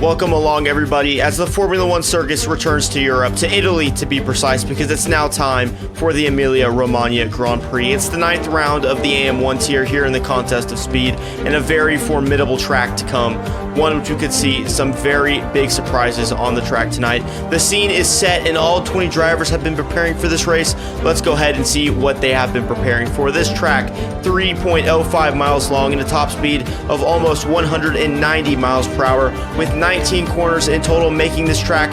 Welcome along, everybody, as the Formula One circus returns to Europe, to Italy to be precise, because it's now time for the Emilia-Romagna Grand Prix. It's the 9th round of the AM1 tier here in the Contest of Speed, and a very formidable track to come, one which we could see some very big surprises on the track tonight. The scene is set, and all 20 drivers have been preparing for this race. Let's go ahead and see what they have been preparing for. This track, 3.05 miles long and a top speed of almost 190 miles per hour, with 19 corners in total, making this track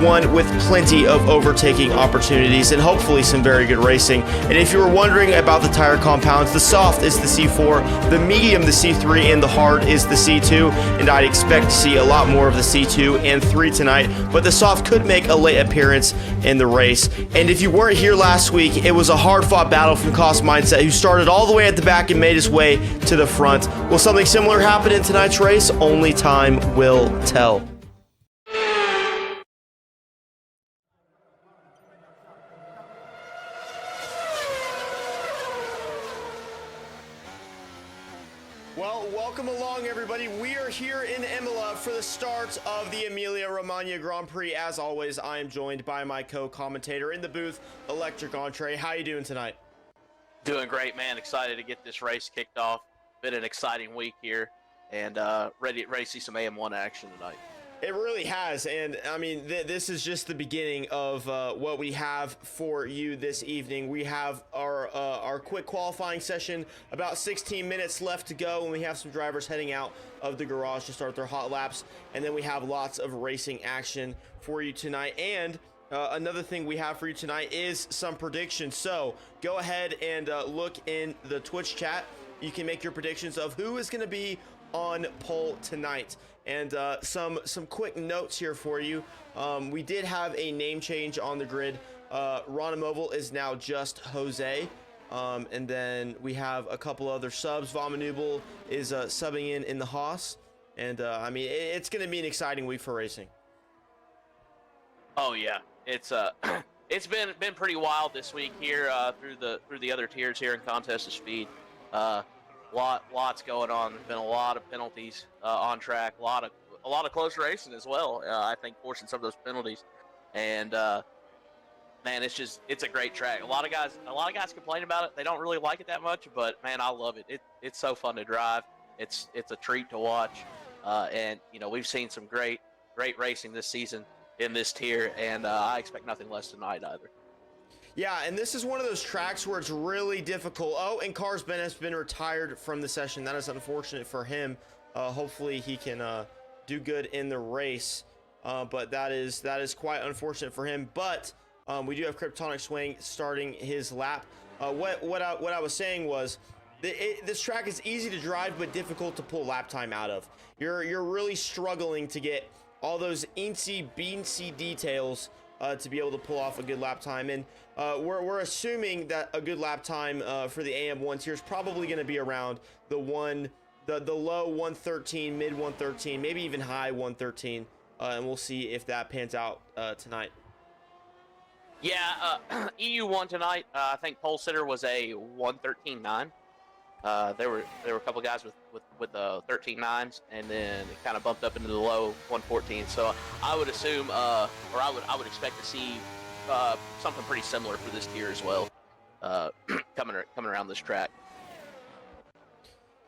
one with plenty of overtaking opportunities and hopefully some very good racing. And if you were wondering about the tire compounds, the soft is the C4, the medium the C3, and the hard is the C2, and I'd expect to see a lot more of the C2 and 3 tonight, but the soft could make a late appearance in the race. And if you weren't here last week, it was a hard-fought battle from Cost Mindset, who started all the way at the back and made his way to the front. Will something similar happen in tonight's race? Only time will tell. Well, welcome along, everybody. We are here in Imola for the start of the Emilia-Romagna Grand Prix. As always, I am joined by my co-commentator in the booth, Electric Entree. How you doing tonight? Doing great, man. Excited to get this race kicked off. Been an exciting week here, and ready to see some AM1 action tonight. It really has, and I mean, this is just the beginning of what we have for you this evening. We have our quick qualifying session, about 16 minutes left to go, and we have some drivers heading out of the garage to start their hot laps, and then we have lots of racing action for you tonight. And another thing we have for you tonight is some predictions. So go ahead and look in the Twitch chat. You can make your predictions of who is going to be on pole tonight. And some quick notes here for you. We did have a name change on the grid. R9 Imola is now just Jose. And then we have a couple other subs. Vomanubel is subbing in the Haas. And I mean, it's going to be an exciting week for racing. Oh yeah, it's it's been pretty wild this week here through the other tiers here in Contest of Speed. Lots going on. There's been a lot of penalties on track. A lot of close racing as well. I think forcing some of those penalties, and man, it's a great track. A lot of guys complain about it. They don't really like it that much, but man, I love it. It's so fun to drive. It's a treat to watch, and you know, we've seen some great racing this season in this tier, and I expect nothing less tonight either. Yeah, and this is one of those tracks where it's really difficult. Oh, and Carsben has been retired from the session. That is unfortunate for him. Hopefully he can do good in the race, but that is quite unfortunate for him. But we do have Kryptonic Swing starting his lap. What I was saying was, this track is easy to drive but difficult to pull lap time out of. You're really struggling to get all those eensy beansy details to be able to pull off a good lap time. And we're assuming that a good lap time for the AM1 tier is probably going to be around the low 113, mid 113, maybe even high 113, and we'll see if that pans out tonight. Yeah, EU1 tonight. I think pole sitter was a 113.9. There were a couple of guys with 13.9s, and then it kind of bumped up into the low 114. So I would assume, or I would expect to see something pretty similar for this tier as well, coming around this track.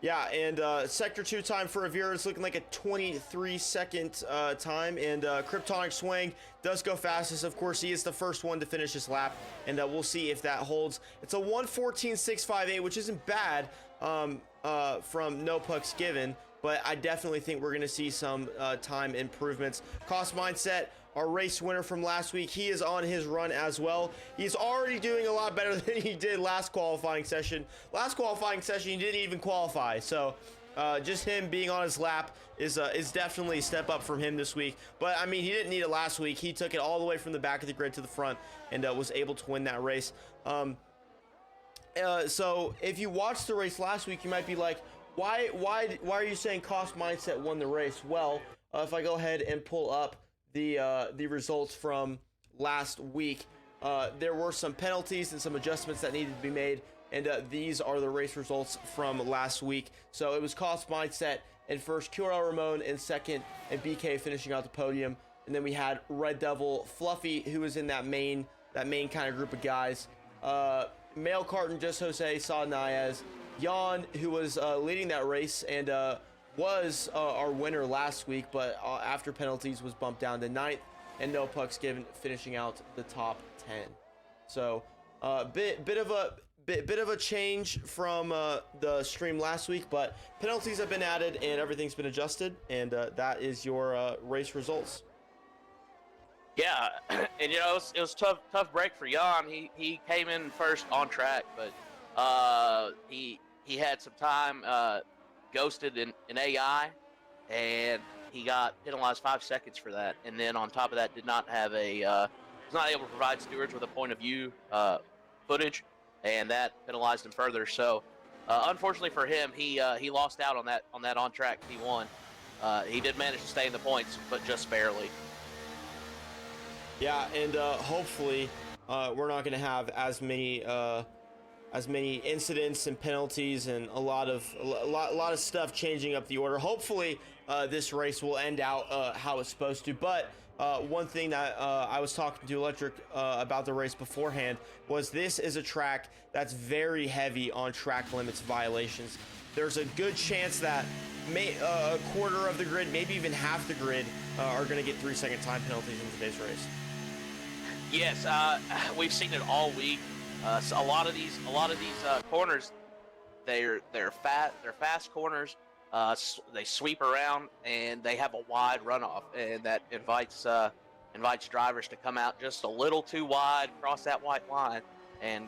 Yeah, and Sector 2 time for Avira is looking like a 23-second time, and Kryptonic Swing does go fastest. Of course, he is the first one to finish his lap, and we'll see if that holds. It's a 1:14.658, which isn't bad from no pucks given, but I definitely think we're going to see some time improvements. Cost Mindset, our race winner from last week, he is on his run as well. He's already doing a lot better than he did last qualifying session. Last qualifying session, he didn't even qualify. So just him being on his lap is definitely a step up from him this week. But I mean, he didn't need it last week. He took it all the way from the back of the grid to the front and was able to win that race. So if you watched the race last week, you might be like, why are you saying Cost Mindset won the race? Well, if I go ahead and pull up the results from last week, there were some penalties and some adjustments that needed to be made, and these are the race results from last week. So it was Cost Mindset in first, QRL Ramon in second, and BK finishing out the podium. And then we had Red Devil Fluffy, who was in that main kind of group of guys. Male Carton, Just Jose, Saad Naez, Jan, who was leading that race and was our winner last week, but after penalties was bumped down to 9th, and No Pucks Given finishing out the top 10. So bit of a change from the stream last week, but penalties have been added and everything's been adjusted, and that is your race results. Yeah, and you know it was tough break for Jan. He came in first on track, but he had some time ghosted in AI, and he got penalized 5 seconds for that. And then on top of that, did not have was not able to provide stewards with a point of view footage, and that penalized him further. So unfortunately for him, he lost out on that on track P1. He did manage to stay in the points, but just barely. Yeah, and hopefully we're not going to have as many incidents and penalties and a lot of stuff changing up the order. Hopefully this race will end out how it's supposed to. But one thing that I was talking to Electric about the race beforehand was this is a track that's very heavy on track limits violations. There's a good chance that a quarter of the grid, maybe even half the grid, are going to get 3-second time penalties in today's race. Yes, we've seen it all week. So a lot of these corners, they're fast corners. They sweep around and they have a wide runoff, and that invites drivers to come out just a little too wide, cross that white line, and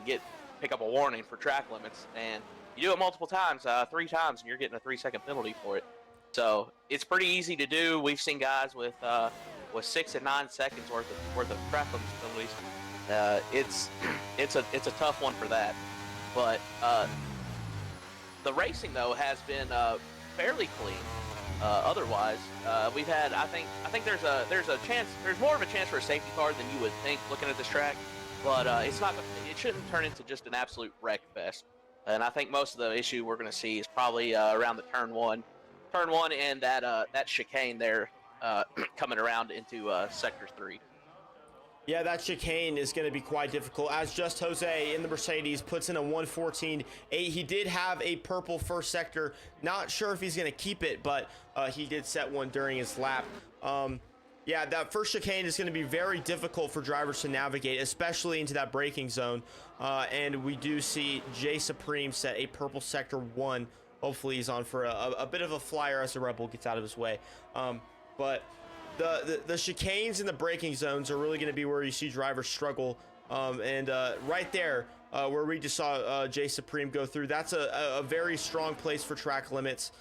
pick up a warning for track limits. And you do it multiple times, 3 times, and you're getting a 3-second penalty for it. So it's pretty easy to do. We've seen guys with 6 and 9 seconds worth of track limits penalties. It's a tough one for that. But the racing though has been fairly clean. Otherwise, we've had I think there's a chance, there's more of a chance for a safety car than you would think looking at this track. But it shouldn't turn into just an absolute wreck fest. And I think most of the issue we're going to see is probably around the turn one and that chicane there coming around into sector 3. Yeah, that chicane is going to be quite difficult, as Just Jose in the Mercedes puts in a 1:14.8. He did have a purple first sector. Not sure if he's going to keep it, but he did set one during his lap. Yeah, that first chicane is going to be very difficult for drivers to navigate, especially into that braking zone. And we do see Jay Supreme set a purple sector 1. Hopefully he's on for a bit of a flyer as the Red Bull gets out of his way. But the chicanes and the braking zones are really going to be where you see drivers struggle. And right there, where we just saw Jay Supreme go through, that's a very strong place for track limits.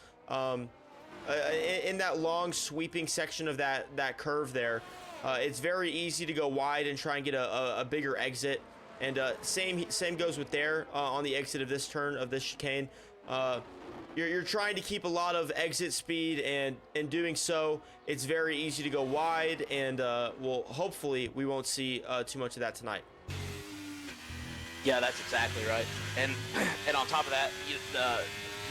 In that long sweeping section of that curve there, it's very easy to go wide and try and get a bigger exit. And same goes with there on the exit of this turn of this chicane. You're trying to keep a lot of exit speed, and in doing so, it's very easy to go wide, and well, hopefully we won't see too much of that tonight. Yeah, that's exactly right. And on top of that,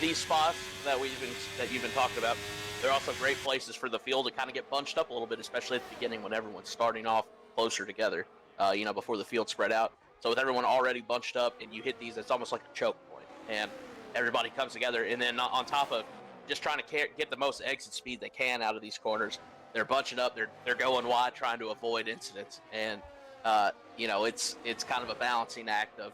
these spots that you've been talking about, they're also great places for the field to kind of get bunched up a little bit, especially at the beginning when everyone's starting off closer together, before the field spread out. So with everyone already bunched up and you hit these, it's almost like a choke point. And everybody comes together, and then on top of just trying to get the most exit speed they can out of these corners, they're bunching up, they're going wide, trying to avoid incidents. And it's kind of a balancing act of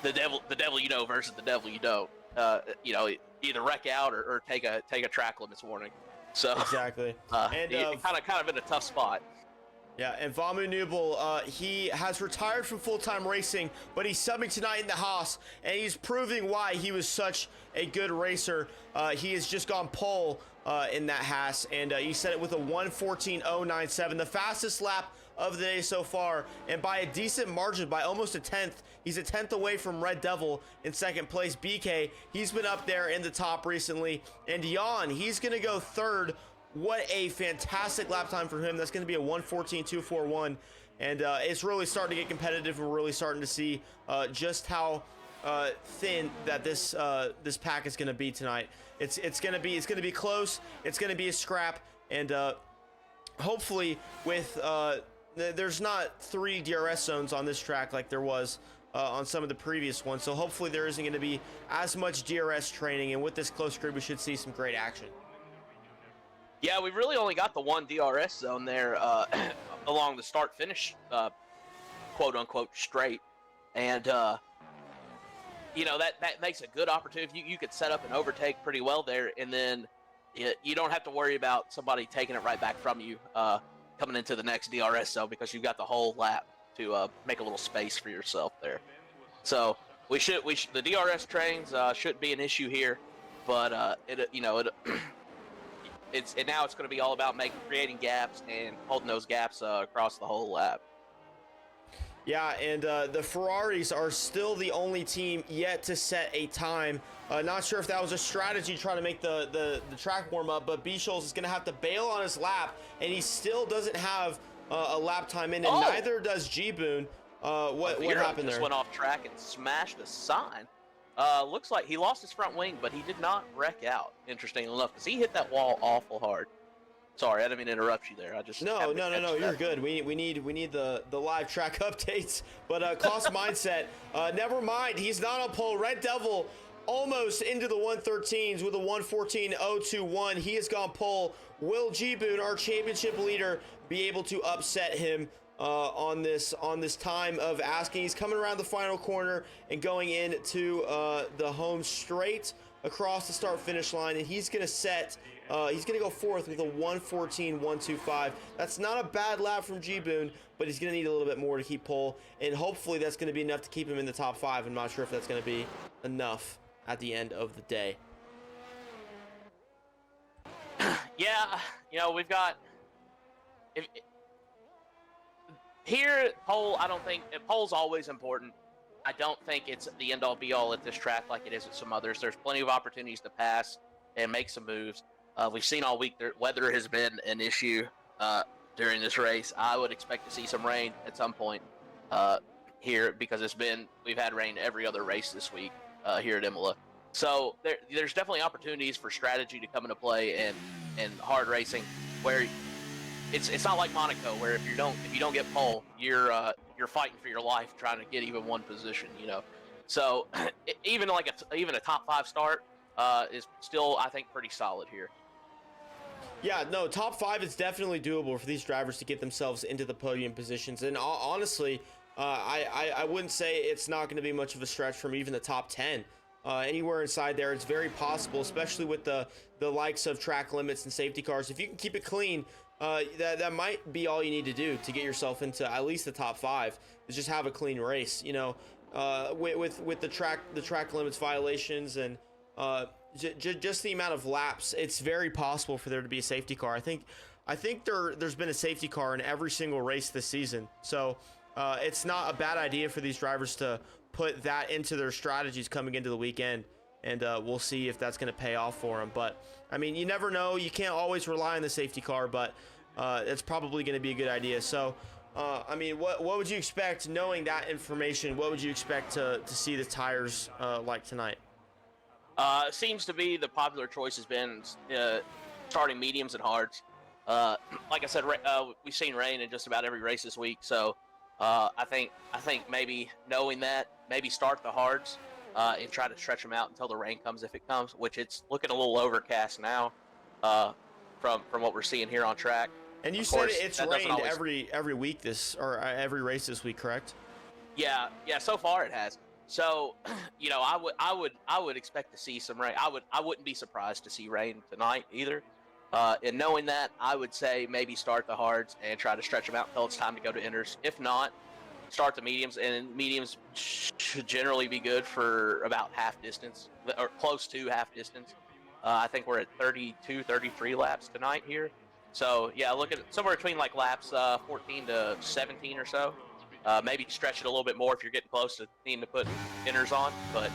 the devil you know versus the devil you don't. Either wreck out or take a track limits warning. So exactly, and kind of in a tough spot. Yeah, and Vamu Nubel, he has retired from full-time racing, but he's subbing tonight in the Haas, and he's proving why he was such a good racer. He has just gone pole in that Haas, and he set it with a 1:14.097, the fastest lap of the day so far, and by a decent margin, by almost a tenth. He's a tenth away from Red Devil in second place. BK, he's been up there in the top recently, and Jan, he's going to go third. What a fantastic lap time for him. That's going to be a 1:14.241, and it's really starting to get competitive. We're really starting to see just how thin that this pack is going to be tonight. It's going to be close. It's going to be a scrap, and hopefully with there's not 3 DRS zones on this track like there was on some of the previous ones. So hopefully there isn't going to be as much DRS training, and with this close grid, we should see some great action. Yeah, we've really only got the 1 DRS zone there along the start-finish, quote-unquote, straight. And, you know, that makes a good opportunity. You could set up an overtake pretty well there, and then you don't have to worry about somebody taking it right back from you coming into the next DRS zone, because you've got the whole lap to make a little space for yourself there. So the DRS trains shouldn't be an issue here, but now it's going to be all about creating gaps and holding those gaps across the whole lap. Yeah, and the Ferraris are still the only team yet to set a time. Not sure if that was a strategy trying to make the track warm up, but B. Scholes is going to have to bail on his lap, and he still doesn't have a lap time in, and neither does G-Boon. What happened there? Just went off track and smashed a sign. Looks like he lost his front wing, but he did not wreck out, interestingly enough, because he hit that wall awful hard. Sorry, I didn't mean to interrupt you there. I just no. You're good. We need the live track updates. But cost mindset. Never mind. He's not on pole. Red Devil almost into the 113s with a 114.021. He has gone pole. Will G-Boon, our championship leader, be able to upset him on this time of asking? He's coming around the final corner and going into the home straight across the start finish line, and he's gonna go fourth with a 114.125. That's not a bad lap from G-Boon, but he's gonna need a little bit more to keep pole, and hopefully that's gonna be enough to keep him in the top 5. I'm not sure if that's gonna be enough at the end of the day. Yeah, we've got here pole. I don't think pole's always important. I don't think it's the end-all be-all at this track like it is at some others. There's plenty of opportunities to pass and make some moves. We've seen all week that weather has been an issue during this race. I would expect to see some rain at some point here, because we've had rain every other race this week here at Imola. So there's definitely opportunities for strategy to come into play and hard racing, where it's not like Monaco, where if you don't get pole, you're fighting for your life trying to get even one position, So even a top 5 start is still, I think, pretty solid here. Yeah, no, top 5 is definitely doable for these drivers to get themselves into the podium positions. And honestly, I wouldn't say it's not going to be much of a stretch from even the top 10. Anywhere inside there, it's very possible, especially with the likes of track limits and safety cars. If you can keep it clean, that might be all you need to do to get yourself into at least the top 5, is just have a clean race. With the track limits violations and just the amount of laps, it's very possible for there to be a safety car. I think there's been a safety car in every single race this season, so it's not a bad idea for these drivers to put that into their strategies coming into the weekend, and we'll see if that's going to pay off for them. But I mean, you never know. You can't always rely on the safety car, but it's probably going to be a good idea. So I mean, what would you expect, knowing that information? What would you expect to see the tires like tonight? Seems to be the popular choice has been starting mediums and hards. Like I said, we've seen rain in just about every race this week, so I think maybe knowing that, maybe start the hards and try to stretch them out until the rain comes, if it comes, which it's looking a little overcast now from what we're seeing here on track. And you said it's rained every week every race this week, correct? Yeah, so far it has. So, I would expect to see some rain. I wouldn't be surprised to see rain tonight either. And knowing that, I would say maybe start the hards and try to stretch them out until it's time to go to inters. If not, start the mediums, and mediums should generally be good for about half distance, or close to half distance. I think we're at 32, 33 laps tonight here. So, yeah, look at somewhere between like laps 14 to 17 or so. Maybe stretch it a little bit more if you're getting close to needing to put inners on. But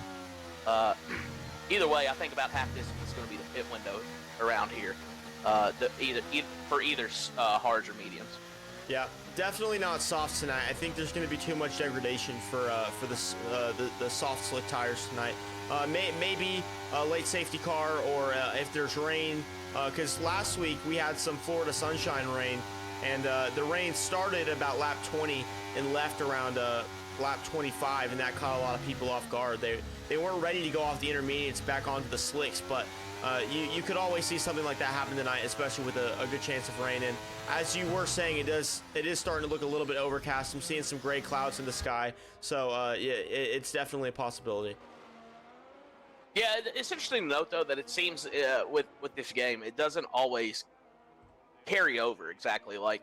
either way, I think about half distance is going to be the pit window around here, for either hards or mediums. Yeah, definitely not softs tonight. I think there's going to be too much degradation for the soft slick tires tonight. Maybe a late safety car, or if there's rain, because last week we had some Florida sunshine rain, and the rain started about lap 20 and left around lap 25, and that caught a lot of people off guard. They weren't ready to go off the intermediates back onto the slicks, but you could always see something like that happen tonight, especially with a good chance of rain. And as you were saying, it is starting to look a little bit overcast. I'm seeing some gray clouds in the sky, so yeah, it's definitely a possibility. Yeah, it's interesting to note though that it seems with this game, it doesn't always carry over exactly like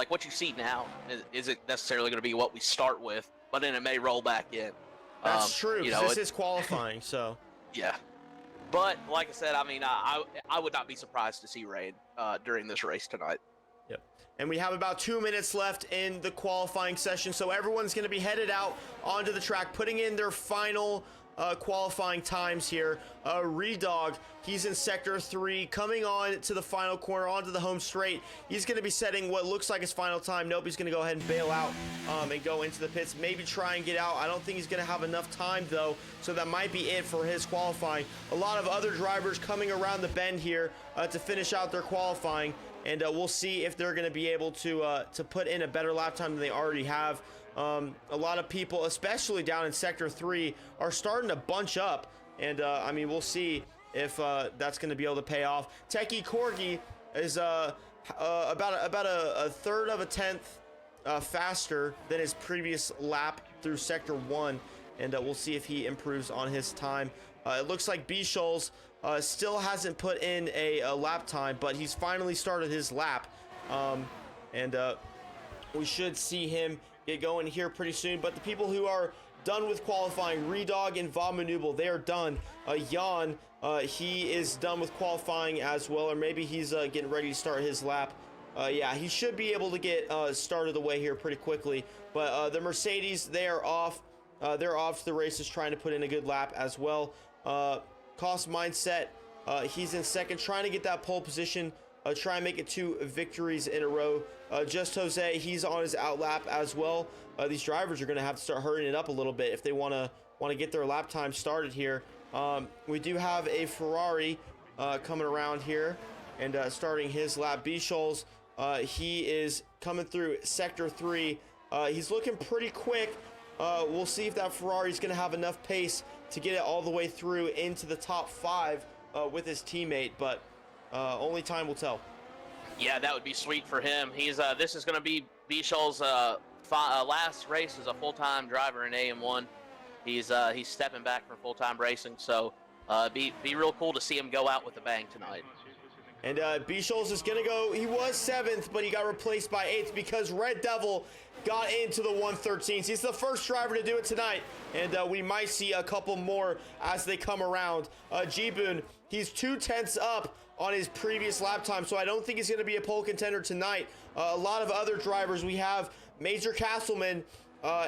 what you see now isn't necessarily going to be what we start with, but then it may roll back in. That's true. This is qualifying, so yeah. But like I said, I mean, I would not be surprised to see rain during this race tonight. Yep. And we have about 2 minutes left in the qualifying session, so everyone's going to be headed out onto the track, putting in their final qualifying times here. Redog, he's in sector 3, coming on to the final corner, onto the home straight. He's going to be setting what looks like his final time. Nope, he's going to go ahead and bail out and go into the pits, maybe try and get out. I don't think he's going to have enough time, though, so that might be it for his qualifying. A lot of other drivers coming around the bend here to finish out their qualifying, and we'll see if they're going to be able to put in a better lap time than they already have. A lot of people, especially down in Sector 3, are starting to bunch up, and I mean, we'll see if that's going to be able to pay off. Techie Corgi is about a third of a tenth faster than his previous lap through Sector 1, and we'll see if he improves on his time. It looks like B. Scholes still hasn't put in a lap time, but he's finally started his lap, and we should see him get going here pretty soon. But the people who are done with qualifying, Redog and Vamanubel, they are done. Jan, he is done with qualifying as well, or maybe he's getting ready to start his lap. Yeah, he should be able to get started away here pretty quickly. But the Mercedes, they are off. They're off to the races, trying to put in a good lap as well. Cost Mindset, he's in second, trying to get that pole position. Try and make it 2 victories in a row. Just Jose, he's on his out lap as well. These drivers are going to have to start hurrying it up a little bit if they want to get their lap time started here. We do have a Ferrari coming around here and starting his lap. B. Scholes, he is coming through Sector 3. He's looking pretty quick. We'll see if that Ferrari is going to have enough pace to get it all the way through into the top 5 with his teammate, but only time will tell. Yeah, that would be sweet for him. He's this is going to be Bichel's last race as a full-time driver in AM1. He's stepping back from full-time racing, so be real cool to see him go out with a bang tonight. And B. Scholes is going to go, he was 7th, but he got replaced by 8th because Red Devil got into the 113s. He's the first driver to do it tonight, and we might see a couple more as they come around. G-Boon, he's 2/10 up on his previous lap time, so I don't think he's going to be a pole contender tonight. A lot of other drivers. We have Major Castleman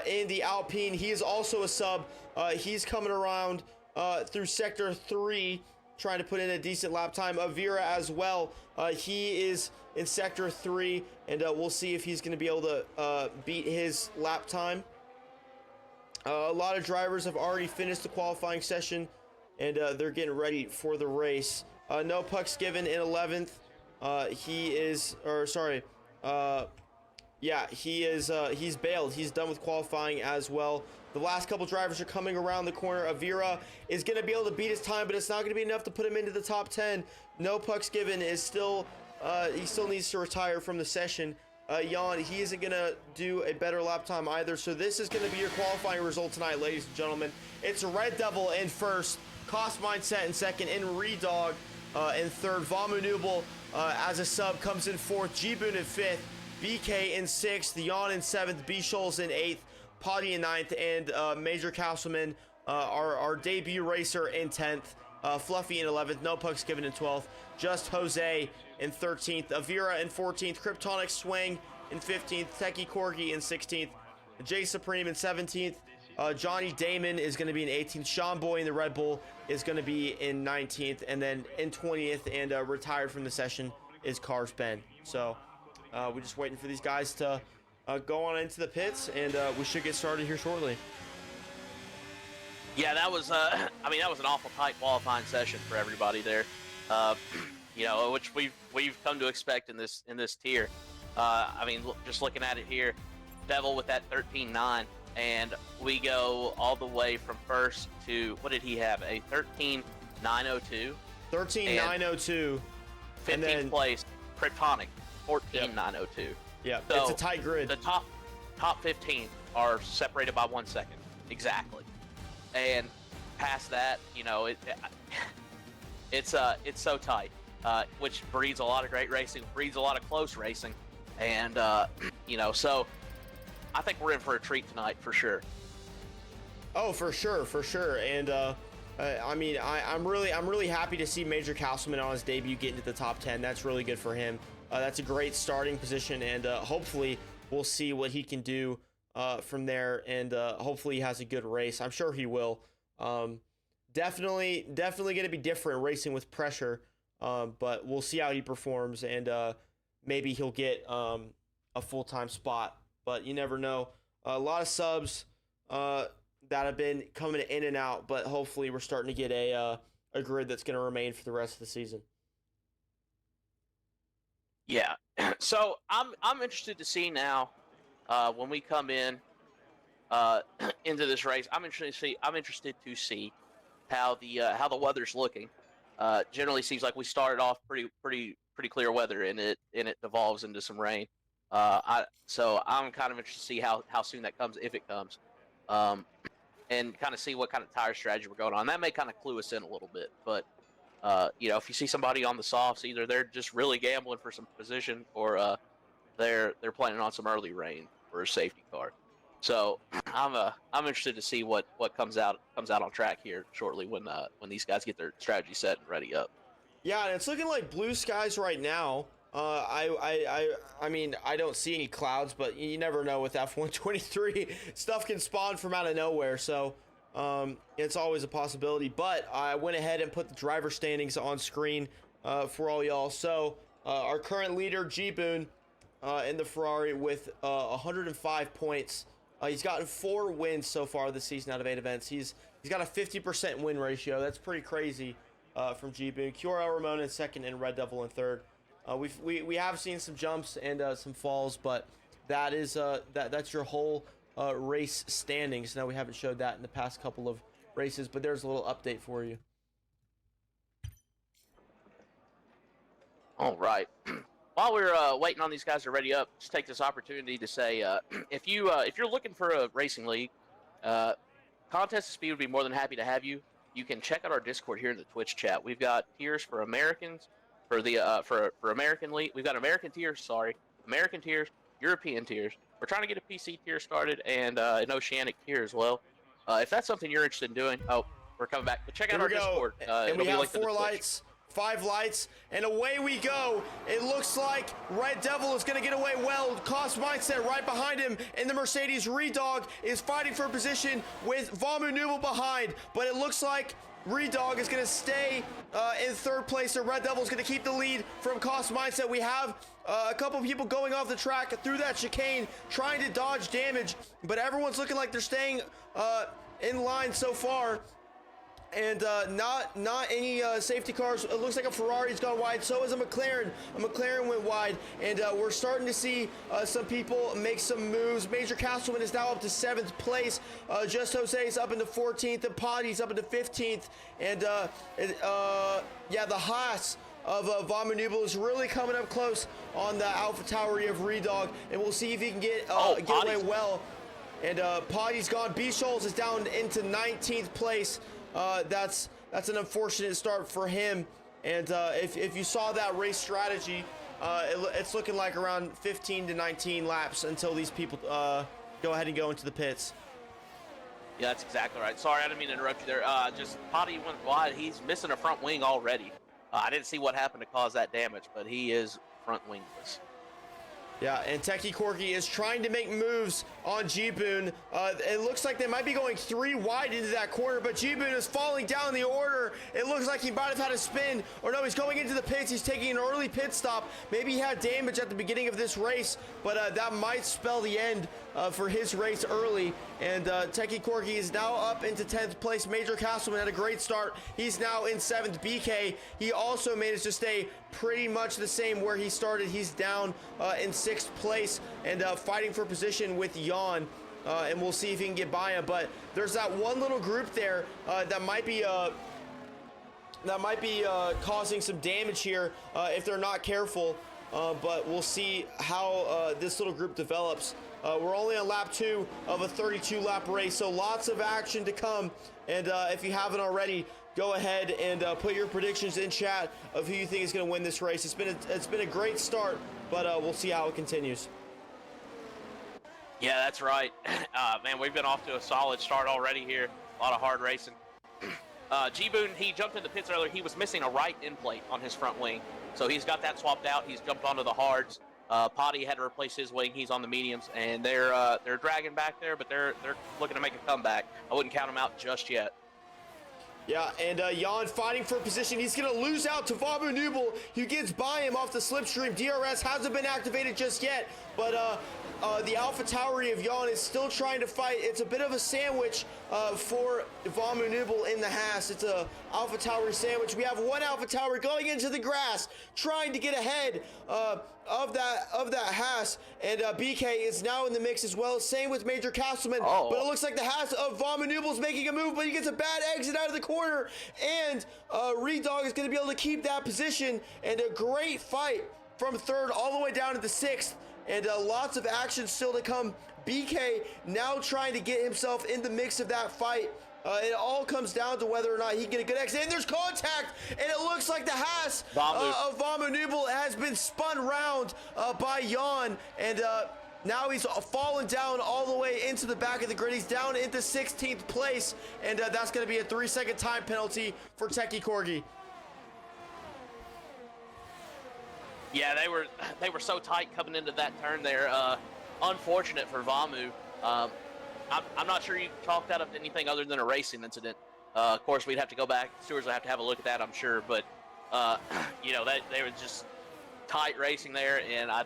in the Alpine. He is also a sub. He's coming around through Sector 3, trying to put in a decent lap time. Avira as well. He is in Sector 3, and we'll see if he's going to be able to beat his lap time. A lot of drivers have already finished the qualifying session, and they're getting ready for the race. No pucks given in 11th. He's bailed. He's done with qualifying as well. The last couple drivers are coming around the corner. Avira is going to be able to beat his time, but it's not going to be enough to put him into the top 10. No pucks given is still, he still needs to retire from the session. Jan, he isn't going to do a better lap time either. So this is going to be your qualifying result tonight, ladies and gentlemen. It's Red Devil in first, Cost Mindset in second, and Redog in third. Vamanubel as a sub comes in fourth. G-Boon in fifth. BK in 6th, Jan in 7th, B. Scholes in 8th, Potty in 9th, and Major Castleman, our debut racer, in 10th, Fluffy in 11th, no pucks given in 12th, Just Jose in 13th, Avira in 14th, Kryptonic Swing in 15th, Techie Corgi in 16th, Jay Supreme in 17th, Johnny Damon is going to be in 18th, Sean Boy in the Red Bull is going to be in 19th, and then in 20th and retired from the session is Cars Ben. So We're just waiting for these guys to go on into the pits, and we should get started here shortly. Yeah, that was I mean, that was an awful tight qualifying session for everybody there. You know, which we've come to expect in this tier. I mean, just looking at it here, Devil with that 13.9, and we go all the way from first to, what did he have? A 13.902. 13.902. 15th place, Kryptonic, 14.902. Yeah, so it's a tight grid. The top 15 are separated by 1 second, exactly. And past that, you know, it's so tight, which breeds a lot of great racing, breeds a lot of close racing, and you know, so I think we're in for a treat tonight for sure. Oh, for sure. And I mean, I'm really happy to see Major Castleman on his debut get into the top 10. That's really good for him. That's a great starting position, and hopefully we'll see what he can do from there, and hopefully he has a good race. I'm sure he will. Definitely going to be different racing with pressure, but we'll see how he performs, and maybe he'll get a full-time spot, but you never know. A lot of subs that have been coming in and out, but hopefully we're starting to get a grid that's going to remain for the rest of the season. Yeah, so I'm interested to see now when we come in into this race. I'm interested to see how the weather's looking. Generally seems like we started off pretty clear weather, and it devolves into some rain. So I'm kind of interested to see how soon that comes, if it comes, and kind of see what kind of tire strategy we're going on. That may kind of clue us in a little bit, but you know, if you see somebody on the softs, either they're just really gambling for some position, or they're planning on some early rain for a safety car. So I'm interested to see what comes out on track here shortly when these guys get their strategy set and ready up. Yeah, and it's looking like blue skies right now. I mean, I don't see any clouds, but you never know with F123. Stuff can spawn from out of nowhere, so it's always a possibility. But I went ahead and put the driver standings on screen for all y'all. So our current leader, G Boone, in the Ferrari with 105 points. He's gotten 4 wins so far this season out of 8 events. He's got a 50% win ratio. That's pretty crazy from G Boone. QRL Ramon in second, and Red Devil in third. We have seen some jumps and some falls, but that is that's your whole race standings. Now, we haven't showed that in the past couple of races, but there's a little update for you. All right. While we're waiting on these guys to ready up, just take this opportunity to say, if you're looking for a racing league, Contest of Speed would be more than happy to have you. You can check out our Discord here in the Twitch chat. We've got tiers for Americans, for the for American League. We've got American tiers, American tiers, European tiers. We're trying to get a PC tier started, and an Oceanic tier as well. If that's something you're interested in doing, we're coming back. But check out our Discord. And we have 4 lights. 5 lights, and away we go. It looks like Red Devil is going to get away well. Cost Mindset right behind him, and the Mercedes Redog is fighting for position with Vamu Nubel behind, but it looks like Redog is going to stay in 3rd place, so Red Devil is going to keep the lead from Cost Mindset. We have a couple people going off the track through that chicane, trying to dodge damage, but everyone's looking like they're staying in line so far. And not any safety cars. It looks like a Ferrari's gone wide. So is a McLaren. A McLaren went wide, and we're starting to see some people make some moves. Major Castleman is now up to 7th place. Just Jose is up into 14th, and Potty's up into 15th. And yeah, the Haas of Von Manubel is really coming up close on the Alpha Tauri of Redog, and we'll see if he can get away well. And Potty's gone. B Scholes is down into 19th place. That's an unfortunate start for him, and if you saw that race strategy, it's looking like around 15 to 19 laps until these people go ahead and go into the pits. Yeah, that's exactly right. Sorry, I didn't mean to interrupt you there. Just Potty went wide. He's missing a front wing already. I didn't see what happened to cause that damage, but he is front wingless. Yeah, and Techie Corky is trying to make moves on G-Boon. It looks like they might be going 3 wide into that corner, but G-Boon is falling down the order. It looks like he might have had a spin, or no, he's going into the pits. He's taking an early pit stop. Maybe he had damage at the beginning of this race, but that might spell the end for his race early. And Techie Corgi is now up into 10th place. Major Castleman had a great start. He's now in 7th. BK, he also managed to stay pretty much the same where he started. He's down in 6th place and fighting for position with Jan. And we'll see if he can get by him. But there's that one little group there that might be causing some damage here if they're not careful. But we'll see how this little group develops. We're only on lap 2 of a 32 lap race, so lots of action to come. And if you haven't already, go ahead and put your predictions in chat of who you think is going to win this race. It's been a great start, but we'll see how it continues. Yeah, that's right. Man, we've been off to a solid start already here. A lot of hard racing. G-Boon, he jumped in the pits earlier. He was missing a right end plate on his front wing, so he's got that swapped out. He's jumped onto the hards. Potty had to replace his wing. He's on the mediums, and they're dragging back there, but they're looking to make a comeback. I wouldn't count them out just yet. Yeah, and Jan fighting for position. He's going to lose out to Vamu Nubel. He gets by him off the slipstream. DRS hasn't been activated just yet, but the Alpha Tauri of Jan is still trying to fight. It's a bit of a sandwich for Vamu Nubel in the Haas. It's a Alpha Tauri sandwich. We have one Alpha Tauri going into the grass, trying to get ahead of that Haas, and BK is now in the mix as well. Same with Major Castleman, but it looks like the Haas of Vamu Nubel is making a move, but he gets a bad exit out of the corner, and Reed Dog is going to be able to keep that position, and a great fight from 3rd all the way down to the 6th. And lots of action still to come. BK now trying to get himself in the mix of that fight. It all comes down to whether or not he can get a good exit. And there's contact, and it looks like the Haas of Vamu Nubel has been spun round by Jan. And now he's fallen down all the way into the back of the grid. He's down into 16th place, and that's going to be a 3-second time penalty for Techie Corgi. Yeah, they were so tight coming into that turn there. Unfortunate for Vamu. I'm not sure you chalked that up to anything other than a racing incident. Of course, we'd have to go back. Stewards will have to have a look at that, I'm sure. But you know, that they were just tight racing there, and I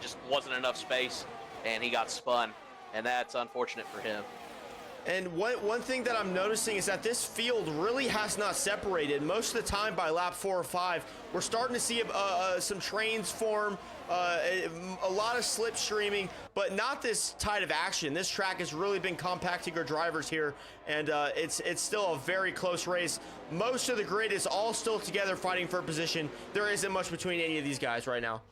just wasn't enough space, and he got spun, and that's unfortunate for him. And one thing that I'm noticing is that this field really has not separated. Most of the time by lap 4 or 5, we're starting to see some trains form, a lot of slipstreaming, but not this tight of action. This track has really been compacting our drivers here, and it's still a very close race. Most of the grid is all still together fighting for position. There isn't much between any of these guys right now.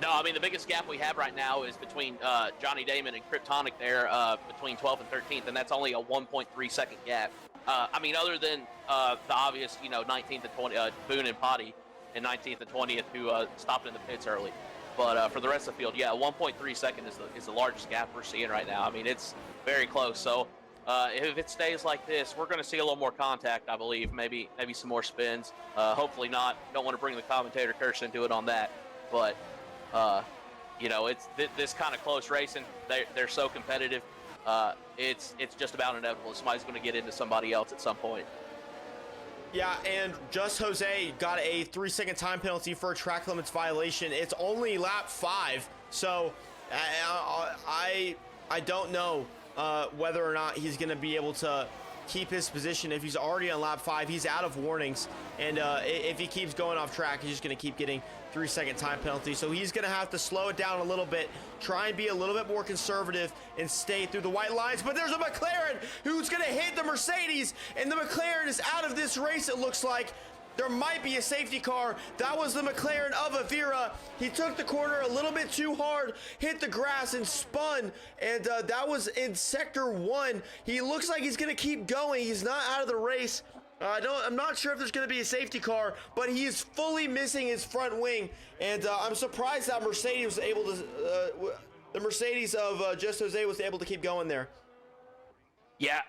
No, I mean, the biggest gap we have right now is between Johnny Damon and Kryptonic there, between 12th and 13th, and that's only a 1.3-second gap. I mean, other than the obvious, 19th and 20th, Boone and Potty, and 19th and 20th, who stopped in the pits early. But for the rest of the field, yeah, 1.3 second is the largest gap we're seeing right now. I mean, it's very close. So if it stays like this, we're going to see a little more contact, I believe. Maybe some more spins. Hopefully not. Don't want to bring the commentator curse into it on that. But it's this kind of close racing. They're so competitive. It's just about inevitable. Somebody's going to get into somebody else at some point. Yeah, and Just Jose got a 3-second time penalty for a track limits violation. It's only lap 5, so I don't know whether or not he's going to be able to keep his position. If he's already on lap 5, he's out of warnings, and if he keeps going off track, he's just going to keep getting 3-second time penalty. So he's going to have to slow it down a little bit, try and be a little bit more conservative and stay through the white lines. But there's a McLaren who's going to hit the Mercedes, and the McLaren is out of this race, it looks like. There might be a safety car. That was the McLaren of Avira. He took the corner a little bit too hard, hit the grass and spun, and that was in sector 1. He looks like he's going to keep going. He's not out of the race. I'm not sure if there's going to be a safety car, but he is fully missing his front wing, and I'm surprised that Mercedes was able to. The Mercedes of Just Jose was able to keep going there. Yeah,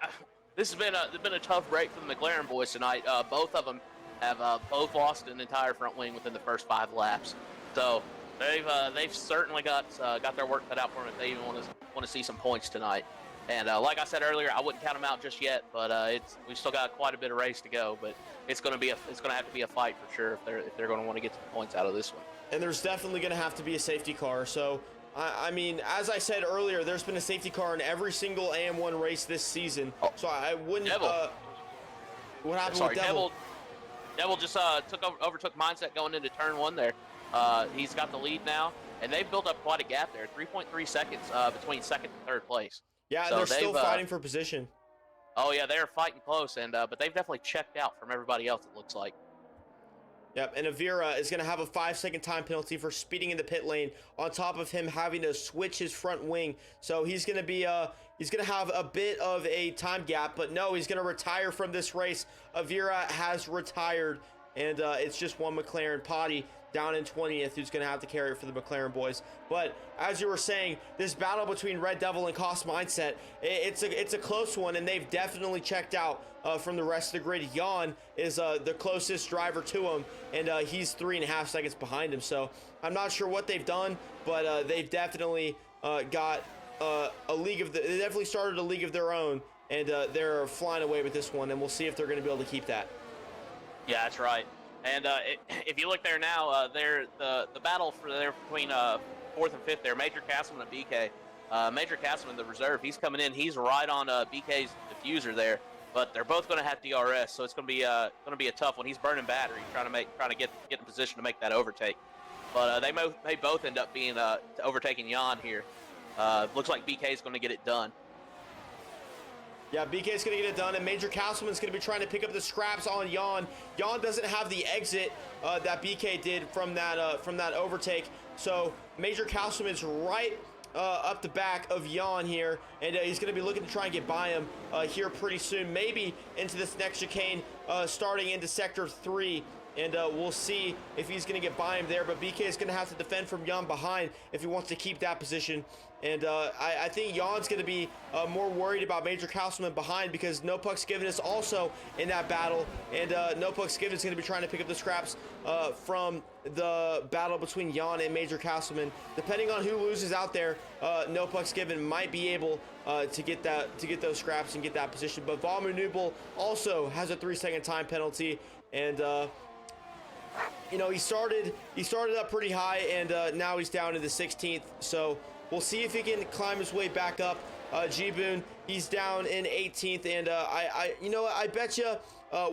this has been a tough break for the McLaren boys tonight. Both of them have both lost an entire front wing within the first 5 laps. So They've certainly got their work cut out for them if they even want to see some points tonight. And like I said earlier, I wouldn't count them out just yet, but we've still got quite a bit of race to go. But it's going to have to be a fight for sure if they're going to want to get some points out of this one. And there's definitely going to have to be a safety car. So I mean, as I said earlier, there's been a safety car in every single AM1 race this season. Oh. So I wouldn't. Devil. What happened with Devil? Devil just overtook Mindset going into turn 1 there. He's got the lead now, and they've built up quite a gap there, 3.3 seconds between second and third place. Yeah, so they're still fighting for position. Oh yeah, they're fighting close, and but they've definitely checked out from everybody else. It looks like. Yep, and Avira is going to have a 5-second time penalty for speeding in the pit lane, on top of him having to switch his front wing. So he's going to be he's going to have a bit of a time gap, but no, he's going to retire from this race. Avira has retired, and it's just one McLaren Potty down in 20th who's going to have to carry it for the McLaren boys. But as you were saying, this battle between Red Devil and Cost Mindset, it's a close one, and they've definitely checked out from the rest of the grid. Jan is the closest driver to him, and he's 3.5 seconds behind him. So I'm not sure what they've done, but they've definitely got a league of they definitely started a league of their own, and they're flying away with this one, and we'll see if they're going to be able to keep that. Yeah, that's right. And if you look there now, the battle between 4th and 5th there, Major Castleman and BK. Major Castleman, the reserve, he's coming in. He's right on BK's diffuser there, but they're both going to have DRS, so it's going to be a tough one. He's burning battery, trying to get in position to make that overtake. But they may both end up being overtaking Jan here. Looks like BK is going to get it done. Yeah, BK's going to get it done, and Major Castleman's going to be trying to pick up the scraps on Jan. Jan doesn't have the exit that BK did from that overtake, so Major Castleman's right up the back of Jan here, and he's going to be looking to try and get by him here pretty soon, maybe into this next chicane, starting into Sector 3. And we'll see if he's going to get by him there. But BK is going to have to defend from Jan behind if he wants to keep that position. And I think Jan's going to be more worried about Major Castleman behind, because No Puck's Given is also in that battle. And No Puck's Given is going to be trying to pick up the scraps from the battle between Jan and Major Castleman. Depending on who loses out there, No Puck's Given might be able to get those scraps and get that position. But Valmu Nubel also has a 3-second time penalty. And you know, he started up pretty high, and now he's down to the 16th. So we'll see if he can climb his way back up. G-Boon, he's down in 18th, and I bet you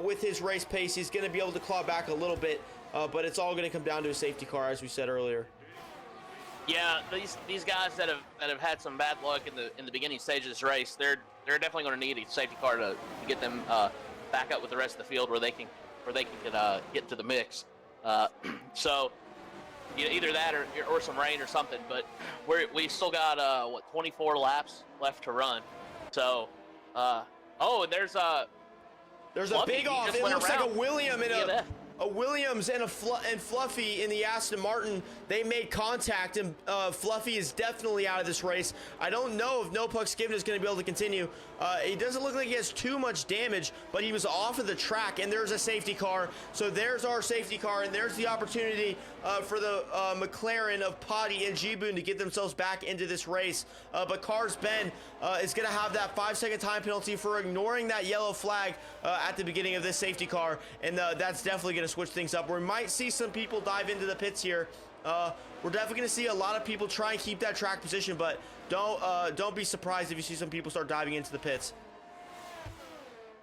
with his race pace, he's going to be able to claw back a little bit. But it's all going to come down to a safety car, as we said earlier. Yeah, these guys that have had some bad luck in the beginning stage of this race, they're definitely going to need a safety car to get them back up with the rest of the field where they can get into the mix. So either that or some rain or something. But we still got 24 laps left to run. So and there's a big off. It looks like a William and a Williams and Fluffy in the Aston Martin. They made contact, and Fluffy is definitely out of this race. I don't know if No Puck's Given is going to be able to continue. It doesn't look like he has too much damage, but he was off of the track, and there's a safety car. So there's our safety car, and there's the opportunity for the McLaren of Potty and G-Boon to get themselves back into this race. But Cars Ben is going to have that 5-second time penalty for ignoring that yellow flag at the beginning of this safety car, and that's definitely going to switch things up. We might see some people dive into the pits here. We're definitely going to see a lot of people try and keep that track position, but don't be surprised if you see some people start diving into the pits.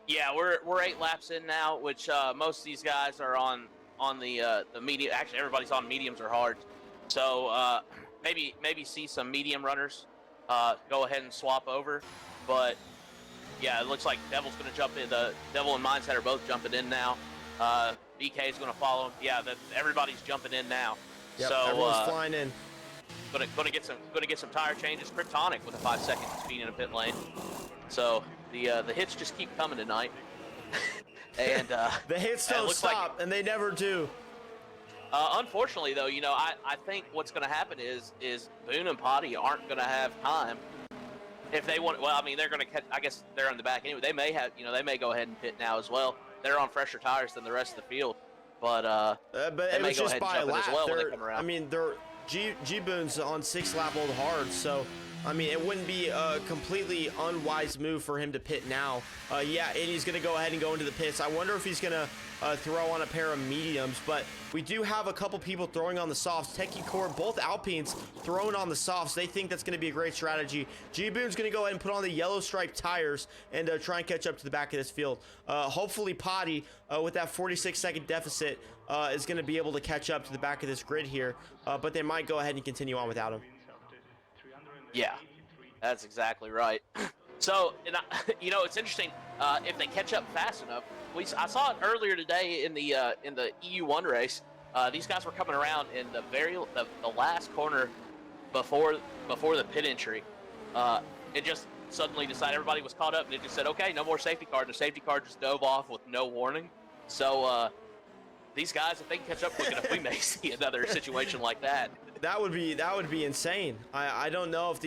Yeah, we're 8 laps in now, which most of these guys are on the medium. Actually, everybody's on mediums or hards. So maybe see some medium runners go ahead and swap over. But yeah, it looks like Devil's going to jump in. The Devil and Mindset are both jumping in now. BK is going to follow him. Yeah, everybody's jumping in now. Yep, so everyone's flying in. Going to get some tire changes. Kryptonic with a 5-second speed in a pit lane. So the hits just keep coming tonight. And the hits don't stop, and they never do. Unfortunately, though, I think what's going to happen is Boone and Potty aren't going to have time. If they want, well, I mean, they're going to catch. I guess they're on the back anyway. They may have, they may go ahead and pit now as well. They're on fresher tires than the rest of the field, but it was just by a lap. as well when they come around. I mean, G-Boon's on 6-lap-old hard, so I mean, it wouldn't be a completely unwise move for him to pit now. Yeah, and he's going to go ahead and go into the pits. I wonder if he's going to throw on a pair of mediums, but we do have a couple people throwing on the softs. Techie Core, both Alpines throwing on the softs. They think that's going to be a great strategy. G-Boon's going to go ahead and put on the yellow striped tires and try and catch up to the back of this field. Hopefully Potty, with that 46-second deficit, is going to be able to catch up to the back of this grid here, but they might go ahead and continue on without him. Yeah, that's exactly right. So, and you know, it's interesting if they catch up fast enough. I saw it earlier today in the EU1 race. These guys were coming around in the last corner before the pit entry. It just suddenly decided everybody was caught up, and it just said, "Okay, no more safety car." And the safety car just dove off with no warning. So these guys, if they can catch up quick enough, we may see another situation like that. That would be insane. I don't know if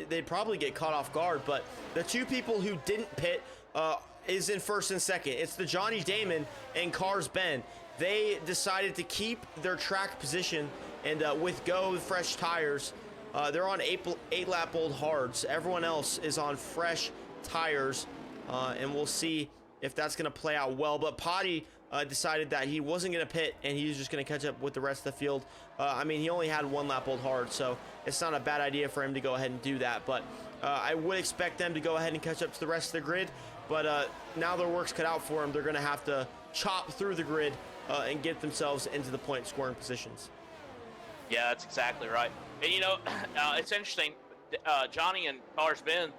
they'd probably get caught off guard, but the two people who didn't pit is in first and second. It's the Johnny Damon and Cars Ben. They decided to keep their track position and with Go fresh tires. They're on 8-lap-old hards. Everyone else is on fresh tires, and we'll see if that's going to play out well. But Potty decided that he wasn't going to pit and he was just going to catch up with the rest of the field. I mean, he only had 1-lap-old hard, so it's not a bad idea for him to go ahead and do that. But I would expect them to go ahead and catch up to the rest of the grid. But now their work's cut out for them. They're going to have to chop through the grid and get themselves into the point scoring positions. Yeah, that's exactly right. And you know, it's interesting. Johnny and Cars Ben,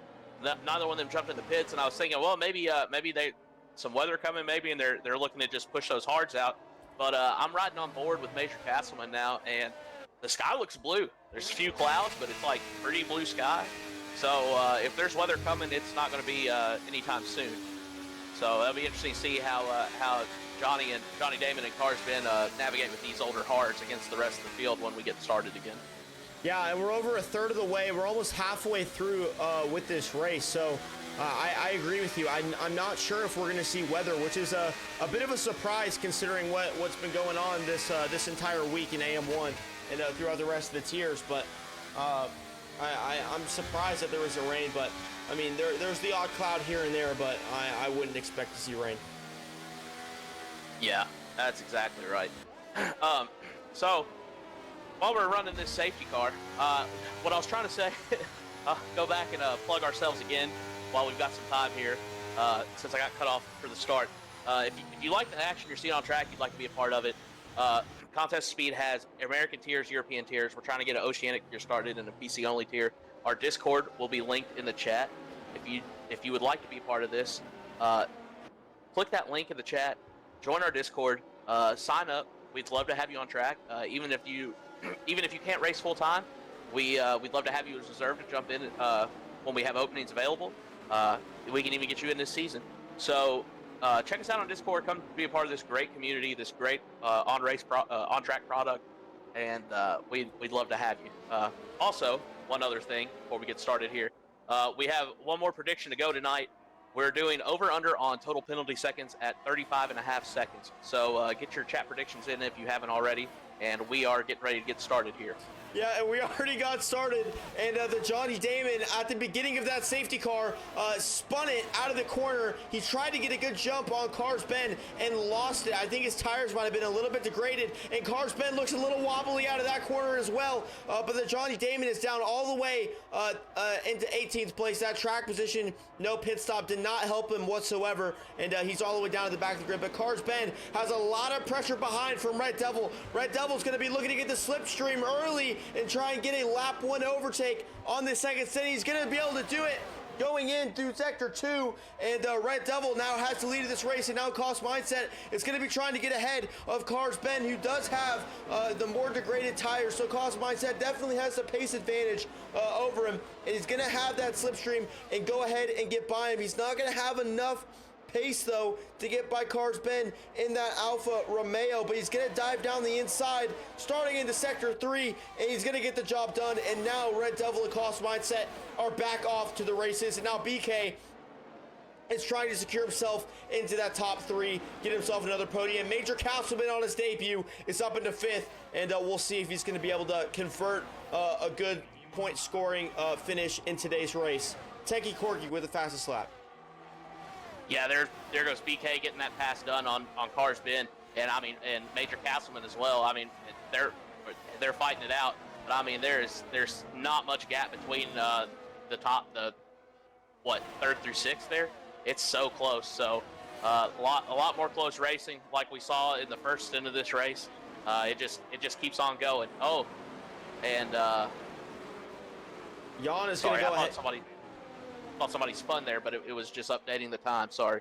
neither one of them jumped in the pits, and I was thinking, well, maybe some weather coming, maybe, and they're looking to just push those hards out. But I'm riding on board with Major Castleman now, and the sky looks blue. There's a few clouds, but it's like pretty blue sky. So if there's weather coming, it's not going to be anytime soon. So that'll be interesting to see how Johnny Damon and Cars Ben navigate with these older hards against the rest of the field when we get started again. Yeah, and we're over a third of the way. We're almost halfway through with this race, so I agree with you. I'm not sure if we're going to see weather, which is a bit of a surprise considering what's been going on this entire week in AM1 and throughout the rest of the tiers. But I'm surprised that there was a rain. But I mean, there's the odd cloud here and there, but I wouldn't expect to see rain. Yeah, that's exactly right. So while we're running this safety car, what I was trying to say, go back and plug ourselves again while we've got some time here, since I got cut off for the start. If you like the action you're seeing on track, you'd like to be a part of it. Contest Speed has American tiers, European tiers. We're trying to get an Oceanic tier started and a PC only tier. Our Discord will be linked in the chat. If you would like to be part of this, click that link in the chat, join our Discord, sign up. We'd love to have you on track. Even if you can't race full time, we'd love to have you as reserve to jump in when we have openings available. We can even get you in this season. So check us out on Discord. Come be a part of this great community, this great on-track product, and we'd love to have you. Also, one other thing before we get started here, we have one more prediction to go tonight. We're doing over-under on total penalty seconds at 35.5 seconds. So get your chat predictions in if you haven't already, and we are getting ready to get started here. Yeah, and we already got started, and the Johnny Damon at the beginning of that safety car spun it out of the corner. He tried to get a good jump on Cars Ben and lost it. I think his tires might have been a little bit degraded, and Cars Ben looks a little wobbly out of that corner as well, but the Johnny Damon is down all the way into 18th place. That track position, no pit stop, did not help him whatsoever, and he's all the way down to the back of the grid, but Cars Ben has a lot of pressure behind from Red Devil. Red Devil's going to be looking to get the slipstream early and try and get a lap 1 overtake on the second set. He's going to be able to do it going in through sector 2, and Red Devil now has the lead of this race, and now Cost Mindset is going to be trying to get ahead of Cars Ben, who does have the more degraded tires, so Cost Mindset definitely has the pace advantage over him, and he's going to have that slipstream and go ahead and get by him. He's not going to have enough pace though to get by Cars Ben in that Alfa Romeo, but he's gonna dive down the inside starting into sector 3, and he's gonna get the job done. And now Red Devil and Cost Mindset are back off to the races, and now BK is trying to secure himself into that top 3, get himself another podium. Major Castleman on his debut is up into 5th, and we'll see if he's going to be able to convert a good point scoring finish in today's race. Techie Corky with the fastest lap. Yeah, there goes BK getting that pass done on Cars Ben, and I mean, and Major Castleman as well. I mean, they're fighting it out, but I mean, there's not much gap between the 3rd through 6th there. It's so close. So a lot more close racing, like we saw in the first stint of this race. It just keeps on going. Oh, and Jan is going to go ahead. Thought somebody spun there, but it was just updating the time. Sorry.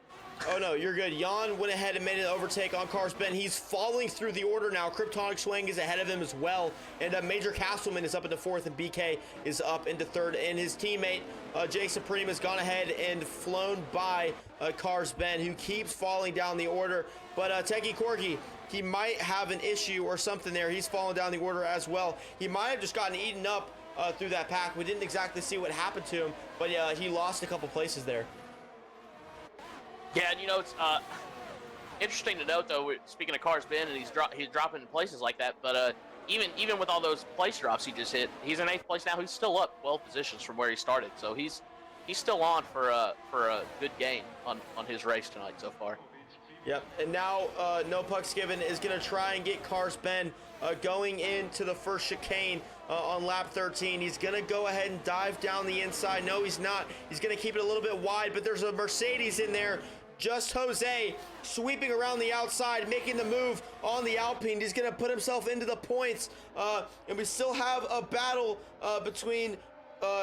Oh no, you're good. Jan went ahead and made an overtake on Cars Ben. He's falling through the order now. Kryptonic Swing is ahead of him as well, and Major Castleman is up into 4th, and BK is up into 3rd. And his teammate Jay Supreme has gone ahead and flown by Cars Ben, who keeps falling down the order. But Techie Corky, he might have an issue or something there. He's fallen down the order as well. He might have just gotten eaten up through that pack. We didn't exactly see what happened to him, but he lost a couple places there. Yeah, and it's interesting to note, though, speaking of Cars Ben, and he's dropping in places like that, but even with all those place drops he just hit, he's in 8th place now. He's still up 12 positions from where he started, so he's still on for a good gain on his race tonight so far. Yep, and now No Pucks Given is going to try and get Cars Ben going into the first chicane on lap 13. He's going to go ahead and dive down the inside. No, he's not. He's going to keep it a little bit wide, but there's a Mercedes in there. Just Jose sweeping around the outside, making the move on the Alpine. He's going to put himself into the points, and we still have a battle between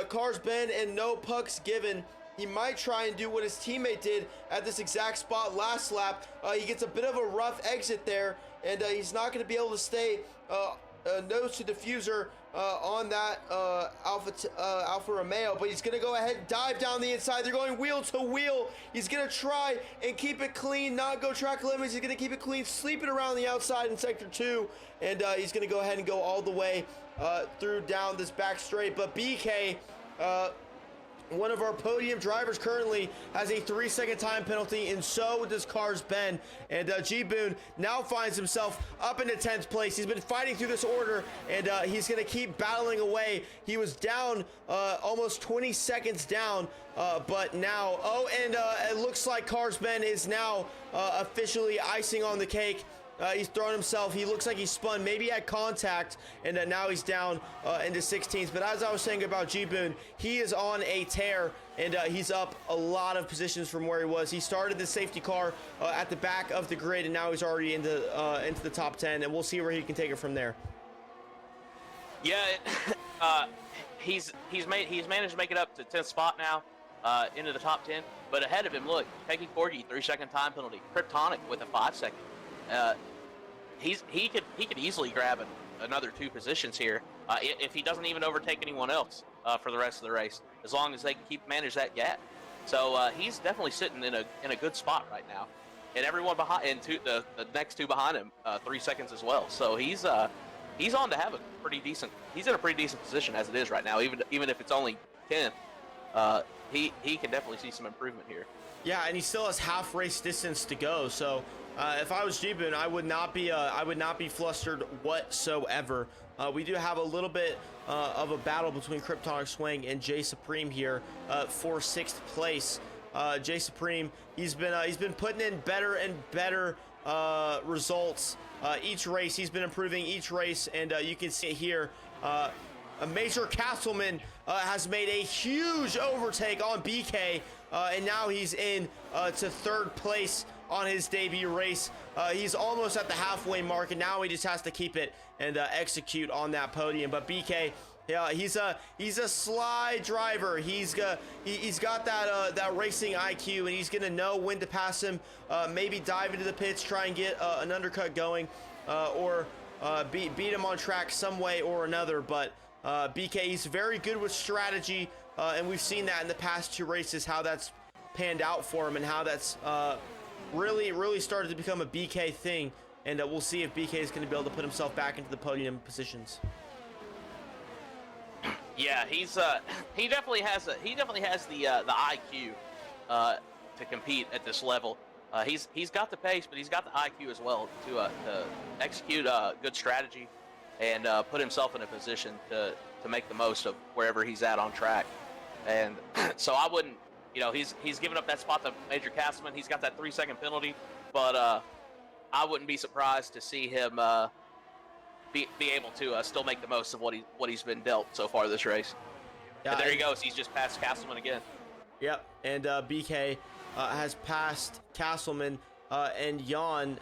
Cars Ben and No Pucks Given. He might try and do what his teammate did at this exact spot last lap. He gets a bit of a rough exit there, and he's not going to be able to stay nose to diffuser on that Alfa Romeo, but he's going to go ahead and dive down the inside. They're going wheel to wheel. He's going to try and keep it clean, not go track limits. He's going to keep it clean, sleeping around the outside in sector 2, and he's going to go ahead and go all the way through down this back straight. But BK, one of our podium drivers, currently has a 3-second time penalty, and so does Cars Ben. And G-Boon now finds himself up into 10th place. He's been fighting through this order, and he's going to keep battling away. He was down almost 20 seconds down, but now, it looks like Cars Ben is now officially icing on the cake. He's thrown himself. He looks like he spun, maybe had contact, and now he's down into 16th. But as I was saying about G-Boon, he is on a tear, and he's up a lot of positions from where he was. He started the safety car at the back of the grid, and now he's already into the top 10, and we'll see where he can take it from there. Yeah, he's managed to make it up to 10th spot now, into the top 10. But ahead of him, look, Techie Corky, 3-second time penalty. Kryptonic with a 5-second. He could easily grab another 2 positions here if he doesn't even overtake anyone else for the rest of the race, as long as they can manage that gap. So he's definitely sitting in a good spot right now, and everyone behind, and the next 2 behind him, 3 seconds as well. So he's on to have he's in a pretty decent position as it is right now, even if it's only 10th. He can definitely see some improvement here. Yeah, and he still has half race distance to go. So if I was G-Boon, I would not be flustered whatsoever. We do have a little bit of a battle between Kryptonic Swing and Jay Supreme here for 6th place. Jay Supreme, he's been putting in better and better results each race. He's been improving each race, and you can see it here. Major Castleman has made a huge overtake on BK, and now he's in to 3rd place on his debut race. He's almost at the halfway mark, and now he just has to keep it and execute on that podium. But BK, yeah, he's a sly driver. He's got that racing IQ, and he's gonna know when to pass him. Maybe dive into the pits, try and get an undercut going, or beat him on track some way or another. But BK, he's very good with strategy, and we've seen that in the past 2 races, how that's panned out for him, and how that's really started to become a BK thing. And we'll see if BK is going to be able to put himself back into the podium positions. Yeah, he definitely has the IQ to compete at this level. He's got the pace, but he's got the IQ as well to execute good strategy and put himself in a position to make the most of wherever he's at on track. And so I wouldn't, he's given up that spot to Major Castleman. He's got that 3-second penalty, but I wouldn't be surprised to see him be able to still make the most of what he's been dealt so far this race. Yeah, and there he goes. He's just passed Castleman again. Yep, and BK has passed Castleman, and Jan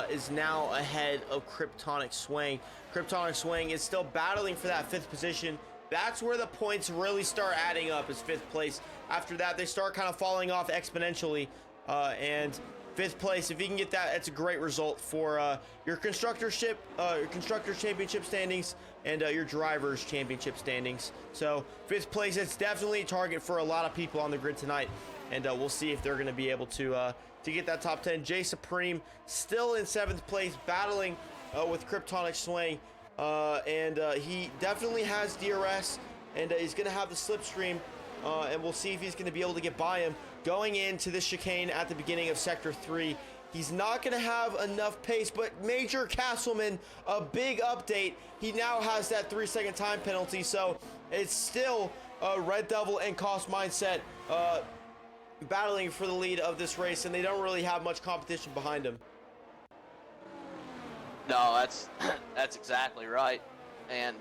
is now ahead of Kryptonic Swing. Kryptonic Swing is still battling for that 5th position. That's where the points really start adding up, is 5th place. After that, they start kind of falling off exponentially, and 5th place, if you can get that, it's a great result for your Constructors Championship standings and your Drivers Championship standings. So 5th place, it's definitely a target for a lot of people on the grid tonight, and we'll see if they're going to be able to get that top 10. Jay Supreme still in 7th place, battling with Kryptonic Swing, and he definitely has DRS, and he's going to have the slipstream, and we'll see if he's going to be able to get by him. Going into this chicane at the beginning of Sector 3, he's not going to have enough pace, but Major Castleman, a big update. He now has that 3-second time penalty, so it's still Red Devil and Cost Mindset battling for the lead of this race, and they don't really have much competition behind them. No, that's exactly right. And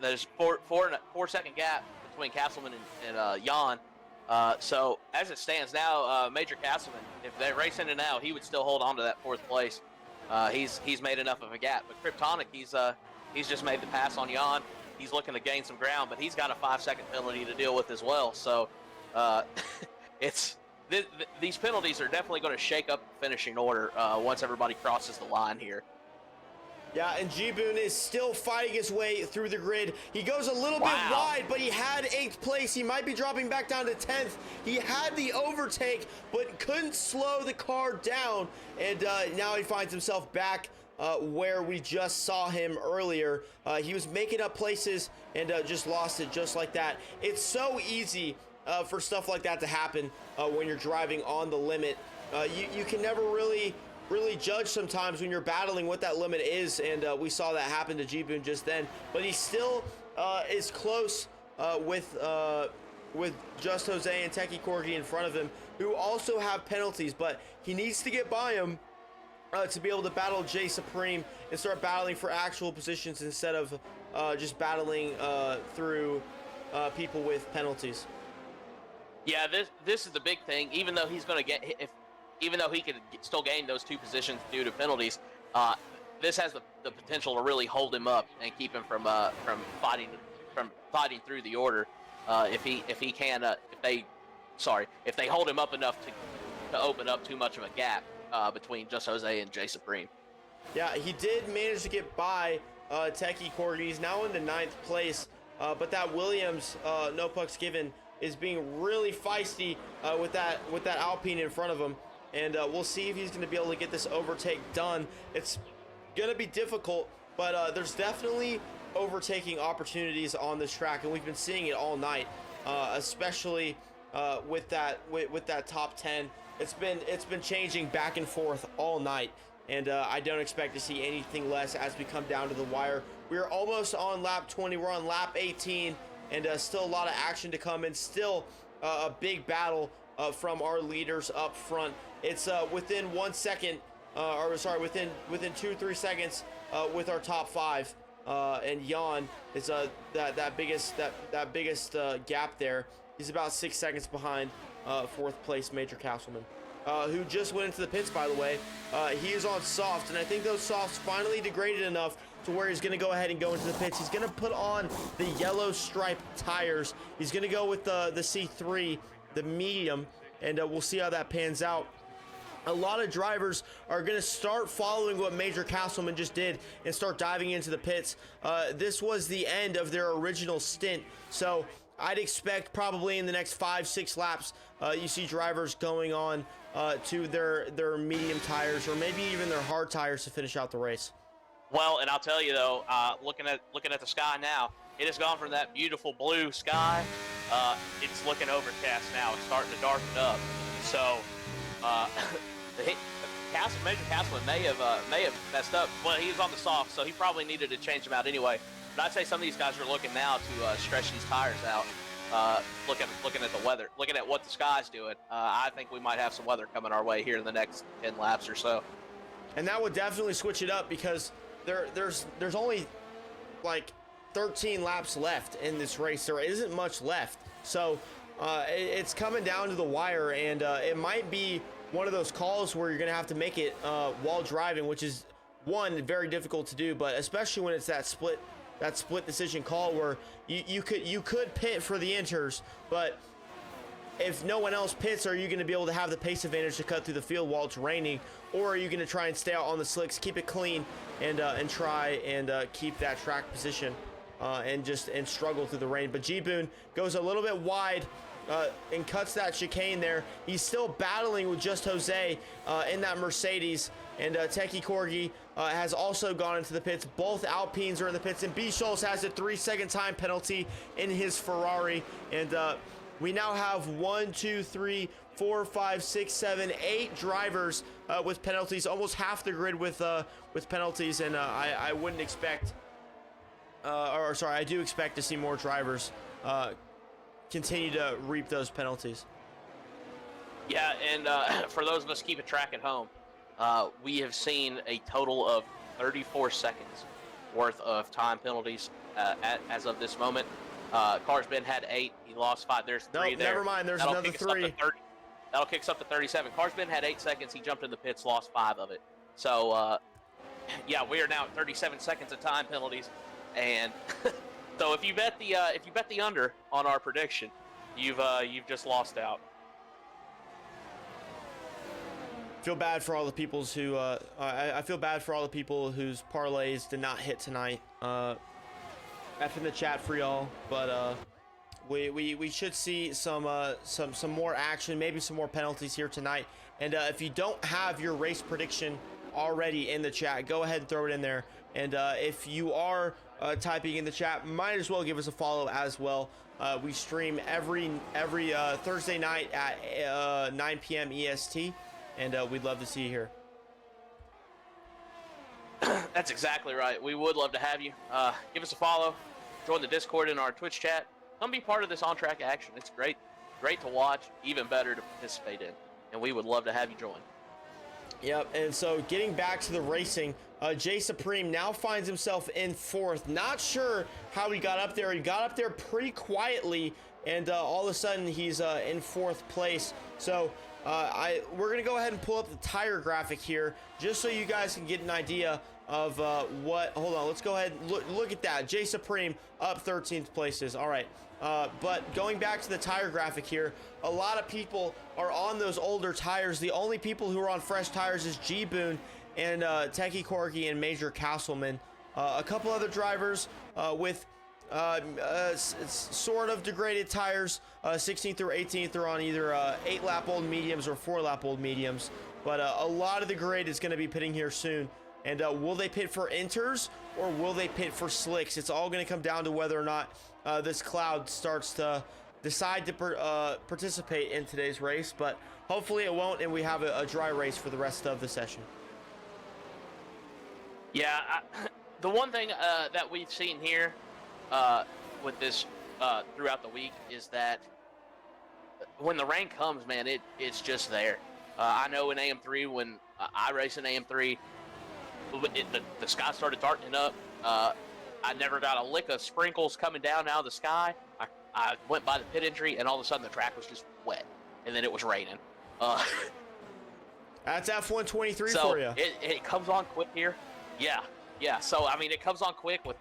there's 4-second gap between Castleman and Jan. So as it stands now, Major Castleman, if they race into now, he would still hold on to that 4th place. He's made enough of a gap. But Kryptonic, he's just made the pass on Jan. He's looking to gain some ground, but he's got a 5-second penalty to deal with as well. So these penalties are definitely going to shake up the finishing order once everybody crosses the line here. Yeah, and G-Boon is still fighting his way through the grid. He goes a little bit wide, but he had 8th place. He might be dropping back down to 10th. He had the overtake, but couldn't slow the car down. And now he finds himself back where we just saw him earlier. He was making up places and just lost it just like that. It's so easy for stuff like that to happen when you're driving on the limit. You can never really judge sometimes when you're battling what that limit is, and we saw that happen to G-Boon just then. But he still is close with Just Jose and Techie Corgi in front of him, who also have penalties, but he needs to get by him to be able to battle Jay Supreme and start battling for actual positions instead of just battling through people with penalties. Yeah, this is the big thing. Even though he's going to get even though he could still gain those 2 positions due to penalties, this has the potential to really hold him up and keep him from fighting through the order. If they hold him up enough to open up too much of a gap between Just Jose and Jay Supreme. Yeah, he did manage to get by Techie Corgi. He's now into 9th place, but that Williams, no pucks given, is being really feisty with that Alpine in front of him. And we'll see if he's going to be able to get this overtake done. It's going to be difficult, but there's definitely overtaking opportunities on this track, and we've been seeing it all night, especially with that top 10. It's been changing back and forth all night, and I don't expect to see anything less as we come down to the wire. We're almost on lap 20. We're on lap 18, and still a lot of action to come, and still a big battle from our leaders up front. It's within 1 second, within 2-3 seconds with our top 5, and Jan is that biggest gap there. He's about 6 seconds behind 4th place Major Castleman, who just went into the pits, by the way. He is on soft, and I think those softs finally degraded enough to where he's going to go ahead and go into the pits. He's going to put on the yellow stripe tires. He's going to go with the C3, the medium, and we'll see how that pans out. A lot of drivers are going to start following what Major Castleman just did and start diving into the pits. This was the end of their original stint, so I'd expect probably in the next 5-6 laps you see drivers going on to their medium tires, or maybe even their hard tires, to finish out the race. Well, and I'll tell you though, looking at the sky now, it has gone from that beautiful blue sky. It's looking overcast now. It's starting to darken up. So, the Major Castleman may have messed up. Well, he was on the soft, so he probably needed to change them out anyway. But I'd say some of these guys are looking now to stretch these tires out. Looking at the weather, looking at what the sky's doing. I think we might have some weather coming our way here in the next 10 laps or so. And that would definitely switch it up because there's only like 13 laps left in this race. There isn't much left. So it's coming down to the wire, and it might be one of those calls where you're going to have to make it while driving, which is, one, very difficult to do, but especially when it's that split decision call where you could pit for the inters, but if no one else pits, are you going to be able to have the pace advantage to cut through the field while it's raining, or are you going to try and stay out on the slicks, keep it clean, and try and keep that track position and struggle through the rain? But G-Boon goes a little bit wide and cuts that chicane there. He's still battling with Just Jose in that Mercedes, and Techie Corgi has also gone into the pits. Both Alpines are in the pits, and B. Schultz has a 3-second time penalty in his Ferrari, and we now have 1, 2, 3, 4, 5, 6, 7, 8 drivers with penalties, almost half the grid with penalties, and I wouldn't expect, I do expect to see more drivers continue to reap those penalties. Yeah, and for those of us keeping track at home, we have seen a total of 34 seconds worth of time penalties as of this moment. Cars Ben had 8, he lost 5. There's 3 there. Never mind. There's another 3. That'll kick us up to 37. Cars Ben had 8 seconds. He jumped in the pits, lost 5 of it. So, yeah, we are now at 37 seconds of time penalties, and so if you bet the under on our prediction, you've just lost out. Feel bad for all the people who I feel bad for all the people whose parlays did not hit tonight. F in the chat for y'all, but we should see some more action, maybe some more penalties here tonight. And if you don't have your race prediction already in the chat, go ahead and throw it in there. And if you are typing in the chat, might as well give us a follow as well. We stream every Thursday night at 9 p.m. EST, and we'd love to see you here. That's exactly right. We would love to have you. Give us a follow. Join the Discord and our Twitch chat. Come be part of this on-track action. It's great to watch, even better to participate in, and we would love to have you join. Yep, and so getting back to the racing, Jay Supreme now finds himself in 4th. Not sure how he got up there. He got up there pretty quietly, and all of a sudden he's in 4th place. So we're going to go ahead and pull up the tire graphic here just so you guys can get an idea of what. Hold on, let's go ahead and look at that. Jay Supreme up 13th places. All right. But going back to the tire graphic here, a lot of people are on those older tires. The only people who are on fresh tires is G-Boon and Techie Corgi and Major Castleman. A couple other drivers with sort of degraded tires, 16th through 18th are on either 8-lap old mediums or 4-lap old mediums. But a lot of the grade is going to be pitting here soon. And will they pit for inters or will they pit for slicks? It's all going to come down to whether or not this cloud starts to decide to participate in today's race. But hopefully it won't, and we have a dry race for the rest of the session. Yeah, the one thing that we've seen here with this throughout the week is that when the rain comes, man, it's just there. I know in AM3, when I race in AM3, the sky started darkening up. I never got a lick of sprinkles coming down out of the sky. I went by the pit entry, and all of a sudden the track was just wet, and then it was raining. That's F123 so for you. It comes on quick here. Yeah. So, I mean, it comes on quick with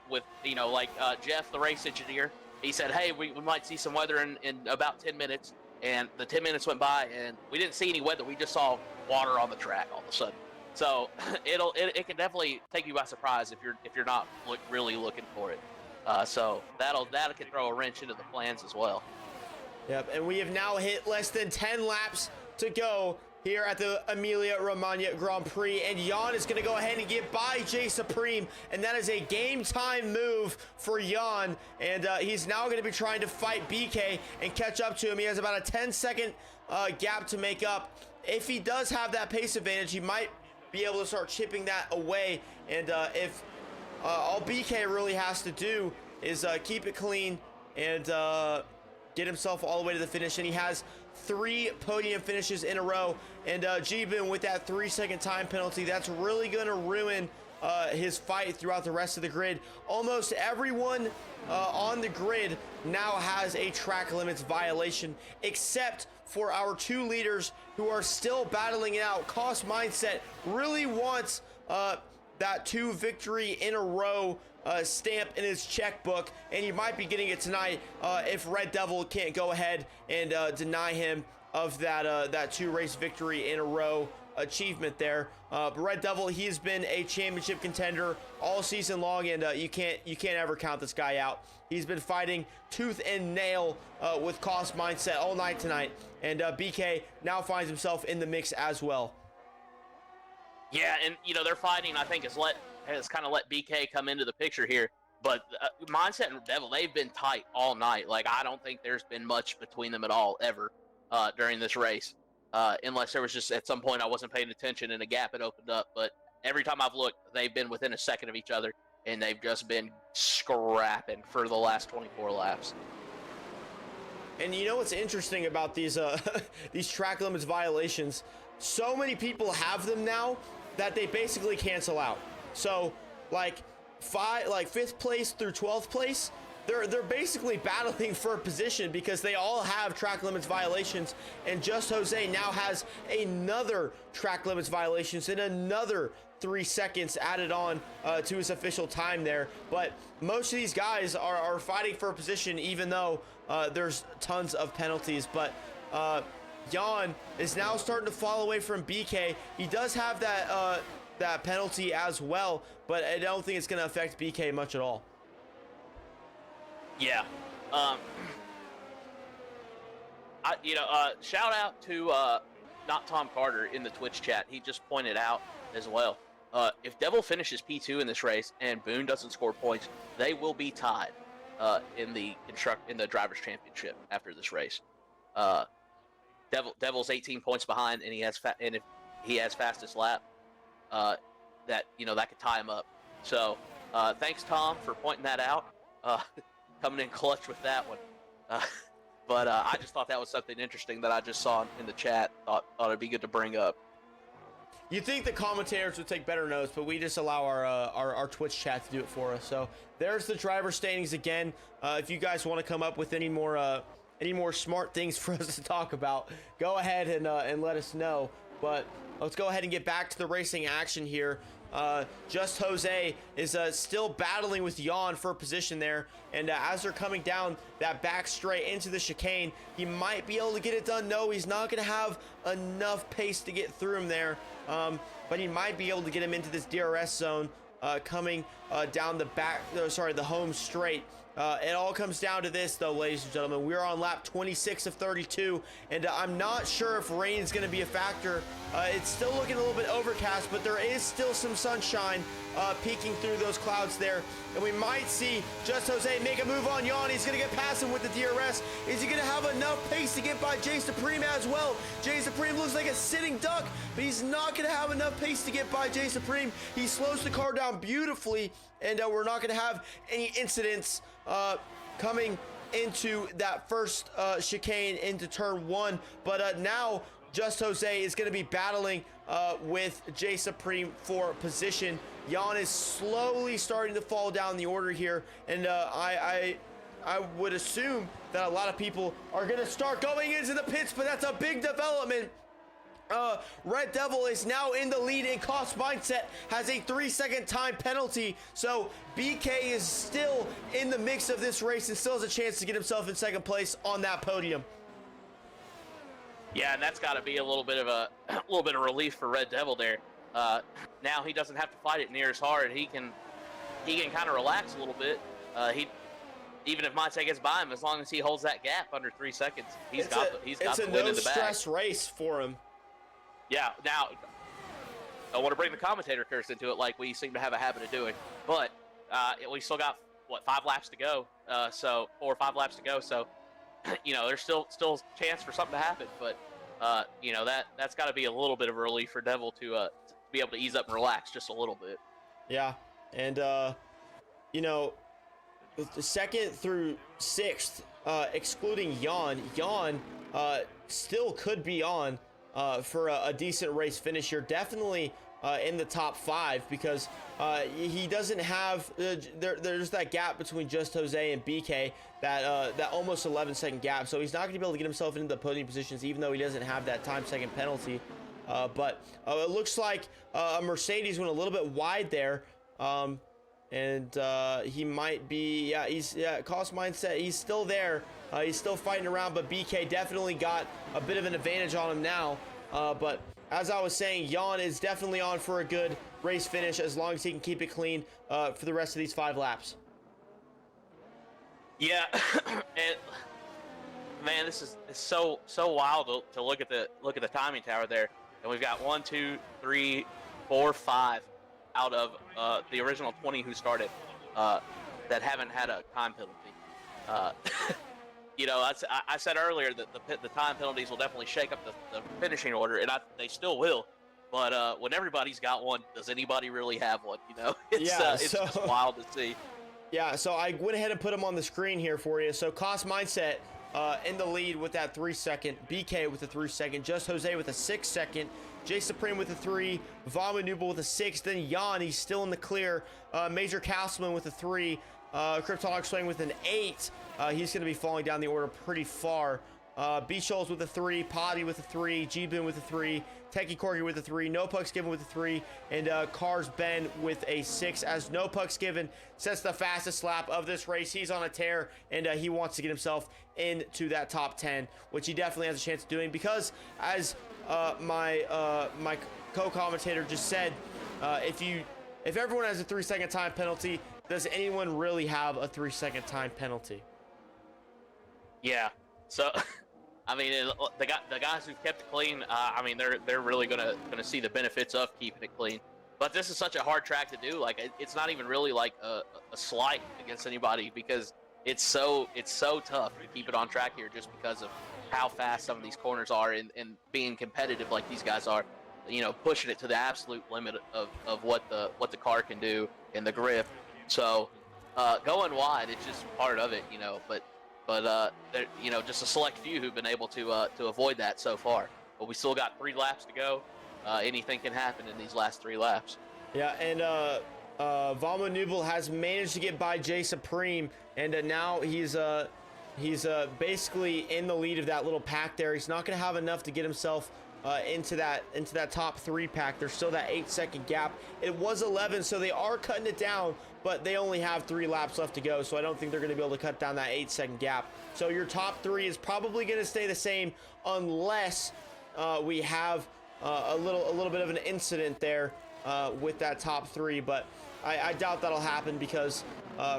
like Jeff, the race engineer. He said, hey, we might see some weather in about 10 minutes. And the 10 minutes went by, and we didn't see any weather. We just saw water on the track all of a sudden. So it can definitely take you by surprise if you're not really looking for it. So that can throw a wrench into the plans as well. Yep, and we have now hit less than 10 laps to go here at the Emilia-Romagna Grand Prix, and Jan is going to go ahead and get by Jay Supreme, and that is a game time move for Jan, and he's now going to be trying to fight BK and catch up to him. He has about a 10-second gap to make up. If he does have that pace advantage, he might be able to start chipping that away, and if all BK really has to do is keep it clean and get himself all the way to the finish, and he has 3 podium finishes in a row, and Jibin with that 3-second time penalty, that's really going to ruin his fight throughout the rest of the grid. Almost everyone on the grid now has a track limits violation, except for our 2 leaders who are still battling it out. Cost Mindset really wants that 2 victory in a row stamp in his checkbook, and he might be getting it tonight if Red Devil can't go ahead and deny him of that 2 race victory in a row achievement there. But Red Devil, he's been a championship contender all season long, and you can't ever count this guy out. He's been fighting tooth and nail with Cost Mindset all night tonight, and BK now finds himself in the mix as well. Yeah, and their fighting, I think, has kind of let BK come into the picture here. But Mindset and Devil, they've been tight all night. Like, I don't think there's been much between them at all ever during this race, unless there was just at some point I wasn't paying attention and a gap had opened up. But every time I've looked, they've been within a second of each other, and they've just been scrapping for the last 24 laps. And you know what's interesting about these these track limits violations? So many people have them now that they basically cancel out. So like 5th place through 12th place, they're basically battling for a position because they all have track limits violations, and Just Jose now has another track limits violations and another 3 seconds added on to his official time there. But most of these guys are fighting for a position, even though there's tons of penalties. But Jan is now starting to fall away from BK. He does have that penalty as well, but I don't think it's going to affect BK much at all. Yeah. Shout out to not Tom Carter in the Twitch chat. He just pointed out as well. If Devil finishes P2 in this race and Boone doesn't score points, they will be tied in the drivers' championship after this race. Devil's 18 points behind, and if he has fastest lap, that could tie him up. So thanks, Tom, for pointing that out. Coming in clutch with that one. But I just thought that was something interesting that I just saw in the chat. Thought it'd be good to bring up. You'd think the commentators would take better notes, but we just allow our Twitch chat to do it for us. So there's the driver standings again. If you guys want to come up with any more smart things for us to talk about, go ahead and let us know. But let's go ahead and get back to the racing action here. Just Jose is still battling with Jan for position there, and as they're coming down that back straight into the chicane, he might be able to get it done. No, he's not going to have enough pace to get through him there, but he might be able to get him into this DRS zone coming down the home straight. It all comes down to this, though, ladies and gentlemen. We're on lap 26 of 32, and I'm not sure if rain is going to be a factor. It's still looking a little bit overcast, but there is still some sunshine peeking through those clouds there, and we might see Just Jose make a move on Jan. He's going to get past him with the DRS. Is he going to have enough pace to get by Jay Supreme as well? Jay Supreme looks like a sitting duck, but he's not going to have enough pace to get by Jay Supreme. He slows the car down beautifully, and we're not going to have any incidents coming into that first chicane into turn 1. But now Just Jose is going to be battling with Jay Supreme for position. Jan is slowly starting to fall down the order here, and I would assume that a lot of people are going to start going into the pits, but that's a big development. Red Devil is now in the lead, and Cost Mindset has a 3-second time penalty. So BK is still in the mix of this race and still has a chance to get himself in second place on that podium. Yeah, and that's got to be a little bit of relief for Red Devil there. Now he doesn't have to fight it near as hard. He can kind of relax a little bit. Even if Mindset gets by him, as long as he holds that gap under 3 seconds, he's got the win in the bag. It's a no stress race for him. Yeah. Now, I want to bring the commentator curse into it, like we seem to have a habit of doing. But we still got what 5 laps to go. So 4 or 5 laps to go. So there's still chance for something to happen. But that's got to be a little bit of a relief for Devil to be able to ease up and relax just a little bit. Yeah, and the second through sixth, excluding Jan still could be on for a decent race finish here. Definitely in the top 5 because he doesn't have there's that gap between Just Jose and BK, that almost 11-second gap. So he's not going to be able to get himself into the podium positions, even though he doesn't have that time second penalty. But it looks like a Mercedes went a little bit wide there. And he might be, cost mindset, he's still there. He's still fighting around, but BK definitely got a bit of an advantage on him now. But as I was saying, Jan is definitely on for a good race finish as long as he can keep it clean for the rest of these 5 laps. Yeah, and man, it's so wild to look at the timing tower there, and we've got 1, 2, 3, 4, 5 out of the original 20 who started that haven't had a time penalty. I said earlier that the time penalties will definitely shake up the finishing order, and they still will. But when everybody's got one, does anybody really have one? It's just wild to see. Yeah, so I went ahead and put them on the screen here for you. So Cost Mindset in the lead with that 3-second, BK with a 3-second, Just Jose with a 6-second, Jay Supreme with a 3, Vama Nubel with a 6, then Jan, he's still in the clear, Major Castleman with a 3, Kryptonic Swing with an 8, he's going to be falling down the order pretty far. B Scholes with a 3, Potty with a 3, G-Boon with a 3, Techie Corgi with a 3, No Pucks Given with a 3, and Cars Ben with a 6, as No Pucks Given sets the fastest lap of this race. He's on a tear, and he wants to get himself into that top 10, which he definitely has a chance of doing, because as my co-commentator just said, if everyone has a 3-second time penalty, does anyone really have a 3-second time penalty? Yeah. So I mean, the guys who've kept it clean, I mean, they're really gonna see the benefits of keeping it clean. But this is such a hard track to do. Like, it's not even really like a slight against anybody, because it's so tough to keep it on track here, just because of how fast some of these corners are, and being competitive like these guys are. Pushing it to the absolute limit of what the car can do in the grip. So going wide, it's just part of it, But just a select few who've been able to avoid that so far. But we still got 3 laps to go. Anything can happen in these last 3 laps. Yeah, and Vama Nubel has managed to get by Jay Supreme, and now he's basically in the lead of that little pack there. He's not going to have enough to get himself into that top 3 pack. There's still that 8-second gap. It was 11, so they are cutting it down, but they only have 3 laps left to go, so I don't think they're going to be able to cut down that 8-second gap. So your top 3 is probably going to stay the same, unless we have a little bit of an incident there with that top 3, but I doubt that'll happen, because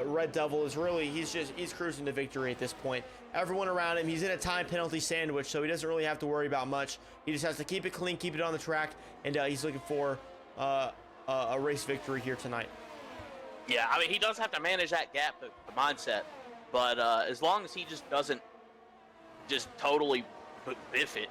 Red Devil is really, he's cruising to victory at this point. Everyone around him, he's in a time penalty sandwich, so he doesn't really have to worry about much. He just has to keep it clean, keep it on the track, and he's looking for a race victory here tonight. Yeah, I mean, he does have to manage that gap, the mindset, but as long as he just doesn't just totally biff it,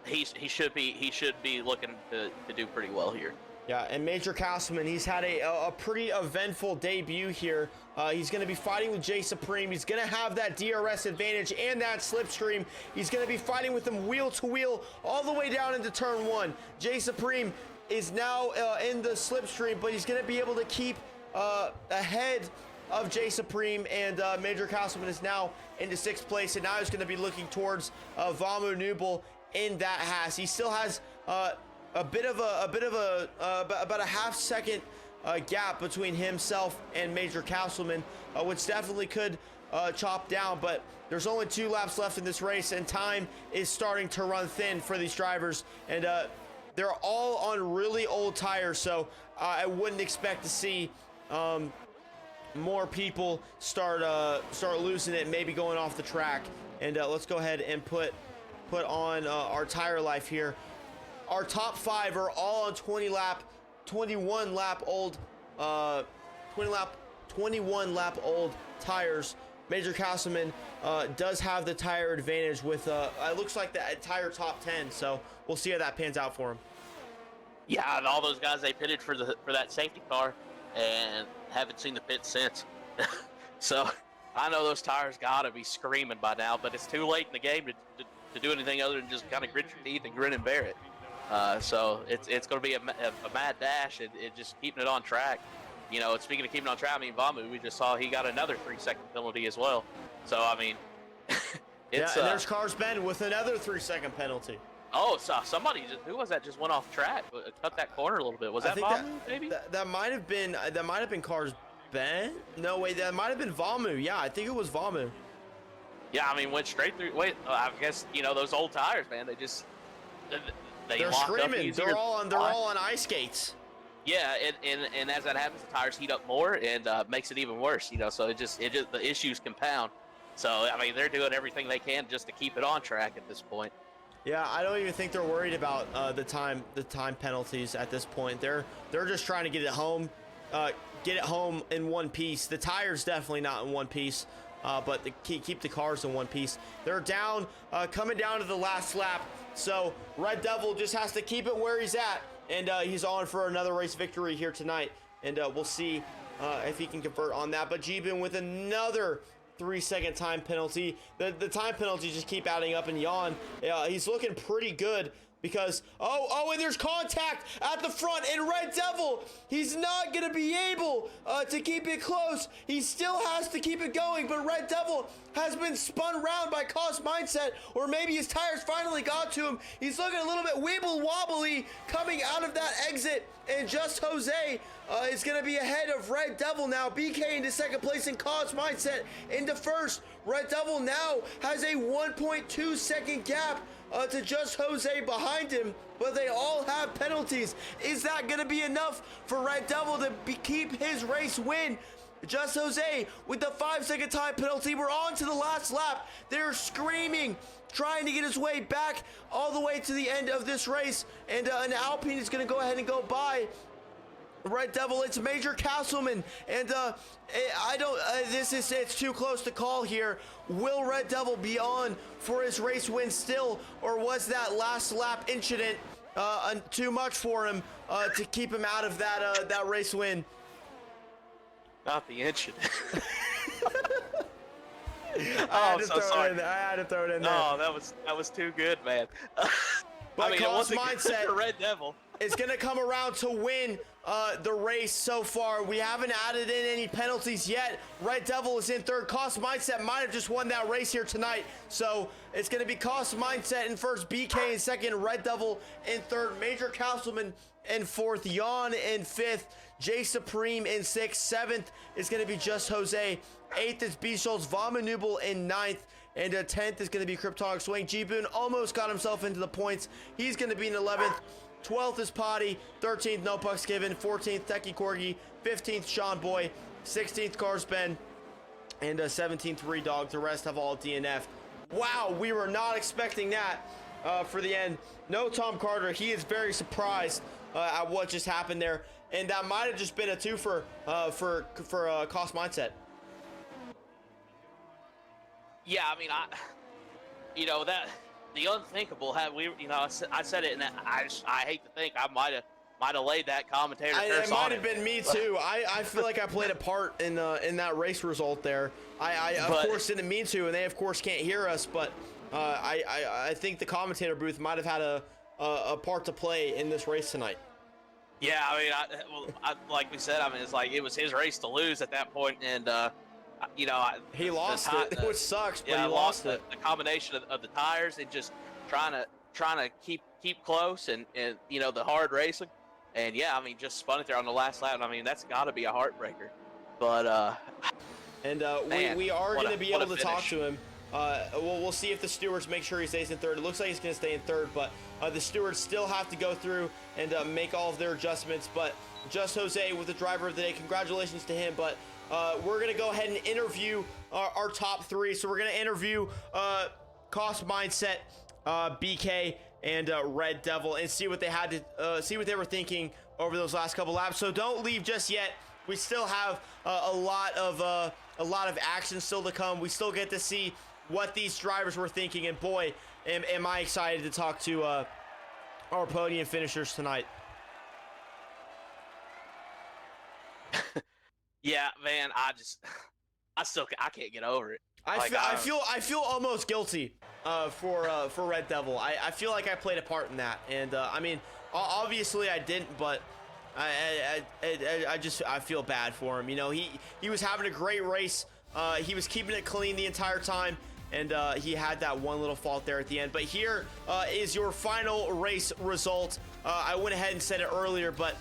he should be looking to do pretty well here. Yeah, and Major Castleman, he's had a pretty eventful debut here. He's going to be fighting with Jay Supreme. He's going to have that DRS advantage and that slipstream. He's going to be fighting with him wheel to wheel all the way down into turn 1. Jay Supreme is now in the slipstream, but he's going to be able to keep ahead of Jay Supreme, and Major Castleman is now into 6th place, and now he's going to be looking towards Vama Nubel in that Haas. He still has about a half-second gap between himself and Major Castleman, which definitely could chop down, but there's only 2 laps left in this race, and time is starting to run thin for these drivers, and they're all on really old tires, so I wouldn't expect to see more people start losing it, maybe going off the track. And let's go ahead and put on our tire life here. our top 5 are all on 21 lap old tires. Major Castleman does have the tire advantage with it looks like the entire top 10, so we'll see how that pans out for him. Yeah, and all those guys, they pitted for that safety car and haven't seen the pit since. So I know those tires gotta be screaming by now, but it's too late in the game to do anything other than just kind of grit your teeth and grin and bear it. So it's going to be a mad dash and just keeping it on track. You know, speaking of keeping on track, I mean, Vamu, we just saw he got another 3-second penalty as well. So, I mean, it's... and there's Cars Ben with another 3-second penalty. Oh, so somebody, who was that, just went off track, cut that corner a little bit. Was that Vamu, maybe? That might have been Cars Ben? No, wait, that might have been Vamu. Yeah, I think it was Vamu. Yeah, I mean, went straight through. Wait, I guess, you know, those old tires, man, they're screaming. They're all on ice skates. Yeah, and as that happens, the tires heat up more and makes it even worse. You know, so it just the issues compound. So I mean, they're doing everything they can just to keep it on track at this point. Yeah, I don't even think they're worried about the time penalties at this point. They're just trying to get it home in one piece. The tires definitely not in one piece. But keep the cars in one piece. They're down, coming down to the last lap. So Red Devil just has to keep it where he's at. And he's on for another race victory here tonight. And we'll see if he can convert on that. But Jibin with another 3-second time penalty. The time penalties just keep adding up, and Jan, he's looking pretty good. Because, and there's contact at the front, and Red Devil, he's not going to be able to keep it close. He still has to keep it going, but Red Devil has been spun around by Cost Mindset, or maybe his tires finally got to him. He's looking a little bit weeble-wobbly coming out of that exit, and Just Jose is going to be ahead of Red Devil now. BK into second place, and Cost Mindset into first. Red Devil now has a 1.2 second gap to Just Jose behind him, but they all have penalties. Is that going to be enough for Red Devil to keep his race win? Just Jose with the 5-second time penalty. We're on to the last lap. They're screaming, trying to get his way back all the way to the end of this race, and an Alpine is going to go ahead and go by Red Devil. It's Major Castleman, and it's too close to call here. Will Red Devil be on for his race win still, or was that last lap incident too much for him to keep him out of that race win? Not the incident. I had to throw it in there. Oh, that was too good, man. But I mean, Cost Mindset for Red Devil is going to come around to win the race so far. We haven't added in any penalties yet. Red Devil is in third. Cost Mindset might have just won that race here tonight. So it's going to be Cost Mindset in first, BK in second, Red Devil in third, Major Castleman in fourth, Jan in fifth, Jay Supreme in sixth, seventh is going to be Just Jose, eighth is B Schultz, Vamanubel in ninth, and 10th is going to be Kryptonic Swing. G-Boon almost got himself into the points. He's going to be in 11th. 12th is Potty. 13th, No Pucks Given. 14th, Techie Corgi. 15th, Sean Boy. 16th, Cars Ben. And 17th, Redog. The rest have all DNF. Wow, we were not expecting that for the end. No Tom Carter. He is very surprised at what just happened there. And that might have just been a twofer for Cost Mindset. Yeah, I mean, that the unthinkable had I said it, and I hate to think I might have laid that commentator curse it on might have been me too. I feel like I played a part in that race result there. I of course didn't mean to, and they of course can't hear us, but I think the commentator booth might have had a part to play in this race tonight. Yeah, I mean, like we said, I mean, it's like it was his race to lose at that point, and he lost it, which sucks. But yeah, he lost it. The combination of the tires and just trying to keep close and the hard racing, and yeah, I mean, just spun it there on the last lap. I mean, that's got to be a heartbreaker. But we are going to be able to talk to him. We'll see if the stewards make sure he stays in third. It looks like he's going to stay in third, but the stewards still have to go through and make all of their adjustments. But Just Jose with the driver of the day. Congratulations to him. But we're going to go ahead and interview our top three. So we're going to interview Cost Mindset, BK, and Red Devil, and see what they had to see what they were thinking over those last couple laps. So don't leave just yet. We still have a lot of action still to come. We still get to see what these drivers were thinking, and boy, am I excited to talk to our podium finishers tonight. Yeah, man, I can't get over it. I feel almost guilty for Red Devil. I feel like I played a part in that, and I mean, obviously I didn't, but I feel bad for him. You know, he was having a great race. He was keeping it clean the entire time, and he had that one little fault there at the end. But here is your final race result. I went ahead and said it earlier, but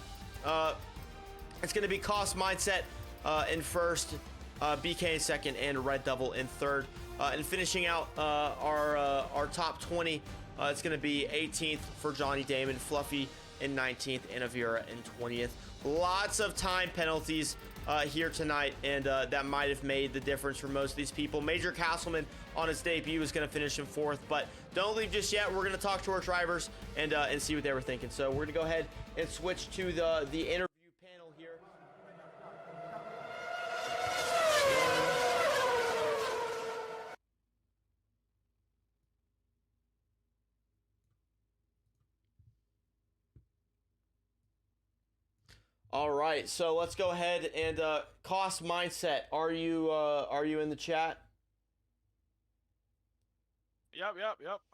it's going to be Cost Mindset in first, BK in second, and Red Devil in third. And finishing out our top 20, it's going to be 18th for Johnny Damon, Fluffy in 19th, and Avira in 20th. Lots of time penalties here tonight, and that might have made the difference for most of these people. Major Castleman on his debut is going to finish in fourth, but don't leave just yet. We're going to talk to our drivers and see what they were thinking. So we're going to go ahead and switch to the interview panel here. All right, so let's go ahead and Cost Mindset. Are you in the chat? Yep.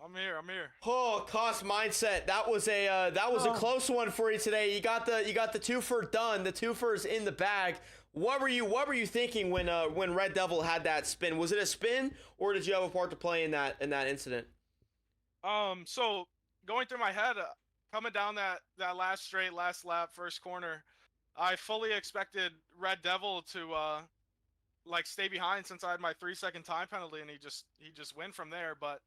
I'm here. Oh, Cost Mindset. That was a close one for you today. You got the twofer done. The twofer is in the bag. What were you thinking when Red Devil had that spin? Was it a spin, or did you have a part to play in that incident? So going through my head, coming down that last straight, last lap, first corner, I fully expected Red Devil to stay behind since I had my 3-second time penalty, and he just went from there. But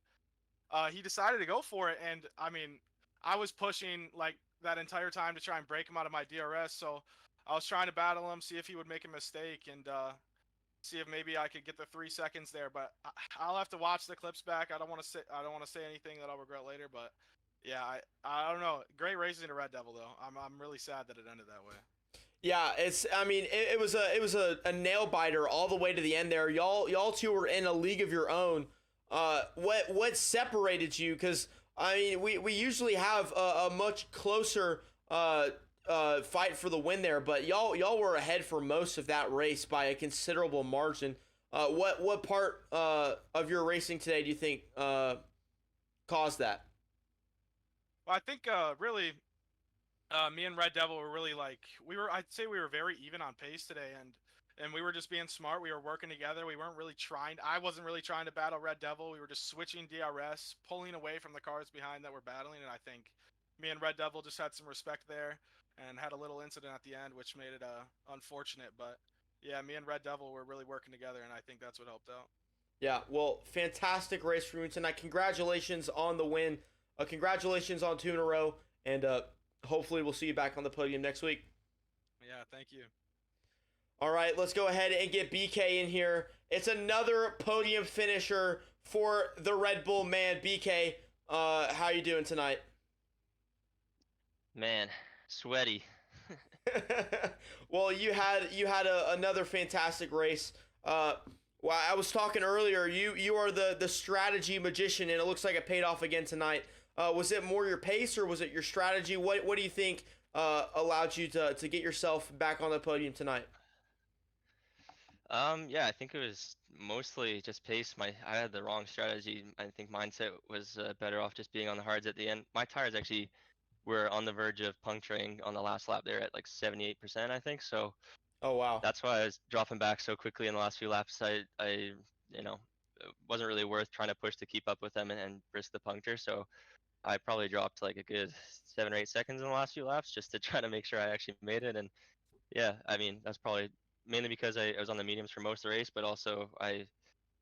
he decided to go for it, and I mean, I was pushing like that entire time to try and break him out of my DRS. So I was trying to battle him, see if he would make a mistake, and see if maybe I could get the 3 seconds there. But I'll have to watch the clips back. I don't want to say anything that I'll regret later. But yeah, I don't know. Great racing to Red Devil though. I'm really sad that it ended that way. Yeah, it was a nail biter all the way to the end there. Y'all two were in a league of your own. What separated you? Because I mean, we usually have a much closer fight for the win there, but y'all were ahead for most of that race by a considerable margin. What part of your racing today do you think caused that? Well, I think really. Me and Red Devil were really I'd say we were very even on pace today, and we were just being smart. We were working together. We weren't really I wasn't really trying to battle Red Devil. We were just switching DRS, pulling away from the cars behind that were battling, and I think me and Red Devil just had some respect there and had a little incident at the end, which made it unfortunate. But yeah, me and Red Devil were really working together, and I think that's what helped out. Yeah, well, fantastic race for you tonight. Congratulations on the win. Congratulations on 2 in a row, and hopefully we'll see you back on the podium next week. Yeah, thank you. All right, let's go ahead and get BK in here. It's another podium finisher for the Red Bull man. BK, how you doing tonight? Man, sweaty. Well, you had another fantastic race. Well, I was talking earlier. You are the strategy magician, and it looks like it paid off again tonight. Was it more your pace, or was it your strategy? What do you think allowed you to get yourself back on the podium tonight? Yeah, I think it was mostly just pace. I had the wrong strategy. I think mindset was better off just being on the hards at the end. My tires actually were on the verge of puncturing on the last lap. They're at like 78%, I think. So Oh wow. that's why I was dropping back so quickly in the last few laps. I it wasn't really worth trying to push to keep up with them and risk the puncture. So I probably dropped like a good 7 or 8 seconds in the last few laps just to try to make sure I actually made it. And yeah, I mean, that's probably mainly because I was on the mediums for most of the race, but also I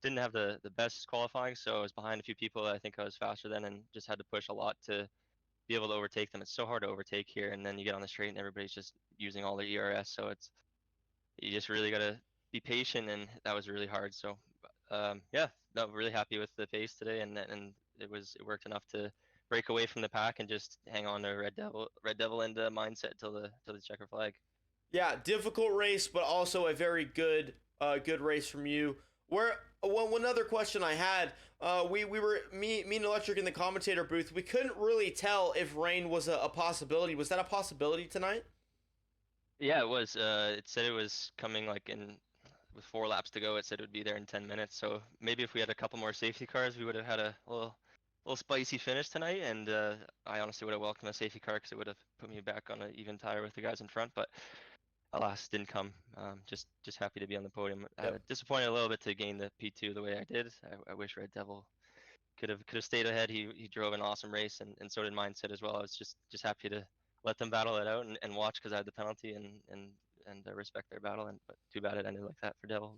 didn't have the best qualifying, so I was behind a few people that I think I was faster than, and just had to push a lot to be able to overtake them. It's so hard to overtake here, and then you get on the straight and everybody's just using all their ERS, so you just really got to be patient, and that was really hard. So yeah, no, really happy with the pace today, and it worked enough to break away from the pack and just hang on to Red Devil and mindset till the checker flag. Yeah, difficult race, but also a very good race from you. One other question I had, we were me and Electric in the commentator booth. We couldn't really tell if rain was a possibility. Was that a possibility tonight? Yeah, it was. It said it was coming like in with 4 laps to go. It said it would be there in 10 minutes. So maybe if we had a couple more safety cars, we would have had a little spicy finish tonight. And I honestly would have welcomed a safety car because it would have put me back on an even tire with the guys in front. But alas, didn't come. Just happy to be on the podium. Yep. Disappointed a little bit to gain the P2 the way I did. I wish Red Devil could have stayed ahead. He drove an awesome race, and so did Mindset as well. I was just happy to let them battle it out and watch because I had the penalty and respect their battle. But too bad it ended like that for Devil.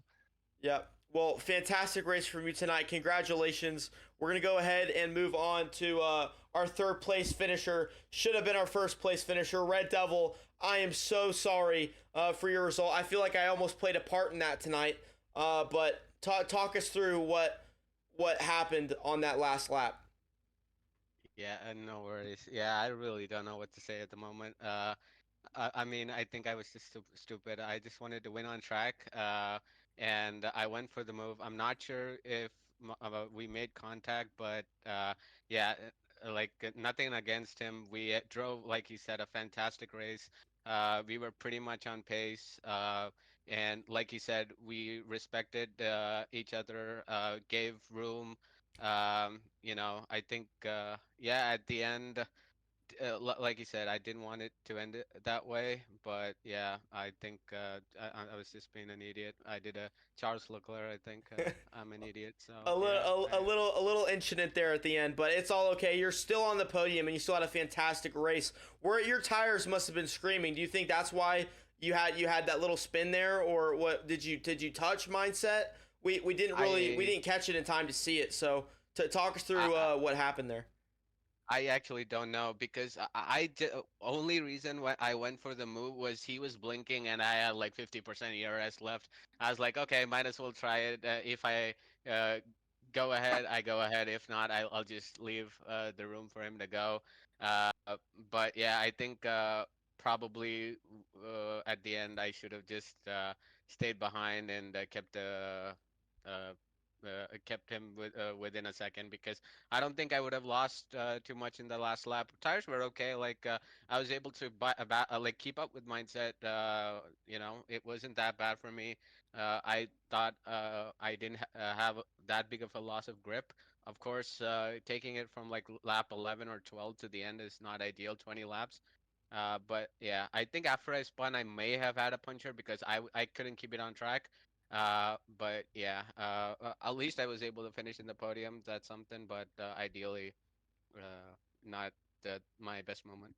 Yeah. Well, fantastic race from you tonight. Congratulations. We're going to go ahead and move on to our third place finisher. Should have been our first place finisher, Red Devil. I am so sorry for your result. I feel like I almost played a part in that tonight. But talk us through what happened on that last lap. Yeah, no worries. Yeah, I really don't know what to say at the moment. I mean, I think I was just stupid. I just wanted to win on track, and I went for the move. I'm not sure if we made contact, but yeah, like nothing against him. We drove, like you said, a fantastic race. We were pretty much on pace, and like you said, we respected each other, gave room. I think, yeah, at the end, like you said, I didn't want it to end it that way, but yeah, I think I was just being an idiot. I did a Charles Leclerc. I think I'm an idiot. So a little, yeah, a little incident there at the end, but it's all okay. You're still on the podium, and you still had a fantastic race. Where your tires must have been screaming. Do you think that's why you had that little spin there, or what? Did you touch mindset? We didn't really we didn't catch it in time to see it. So to talk us through what happened there. I actually don't know because only reason why I went for the move was he was blinking and I had like 50% ERS left. I was like, okay, might as well try it. If I uh, go ahead, I go ahead. If not, I'll just leave the room for him to go. Uh, but yeah, I think probably at the end I should have just stayed behind and uh, kept him within a second because I don't think I would have lost too much in the last lap. Tires were okay. Like I was able to like keep up with mindset. It wasn't that bad for me. I thought I didn't have that big of a loss of grip. Of course, taking it from like lap 11 or 12 to the end is not ideal. 20 laps. But yeah, I think after I spun, I may have had a puncher because I couldn't keep it on track. But yeah, at least I was able to finish in the podium. That's something, but ideally, not my best moment.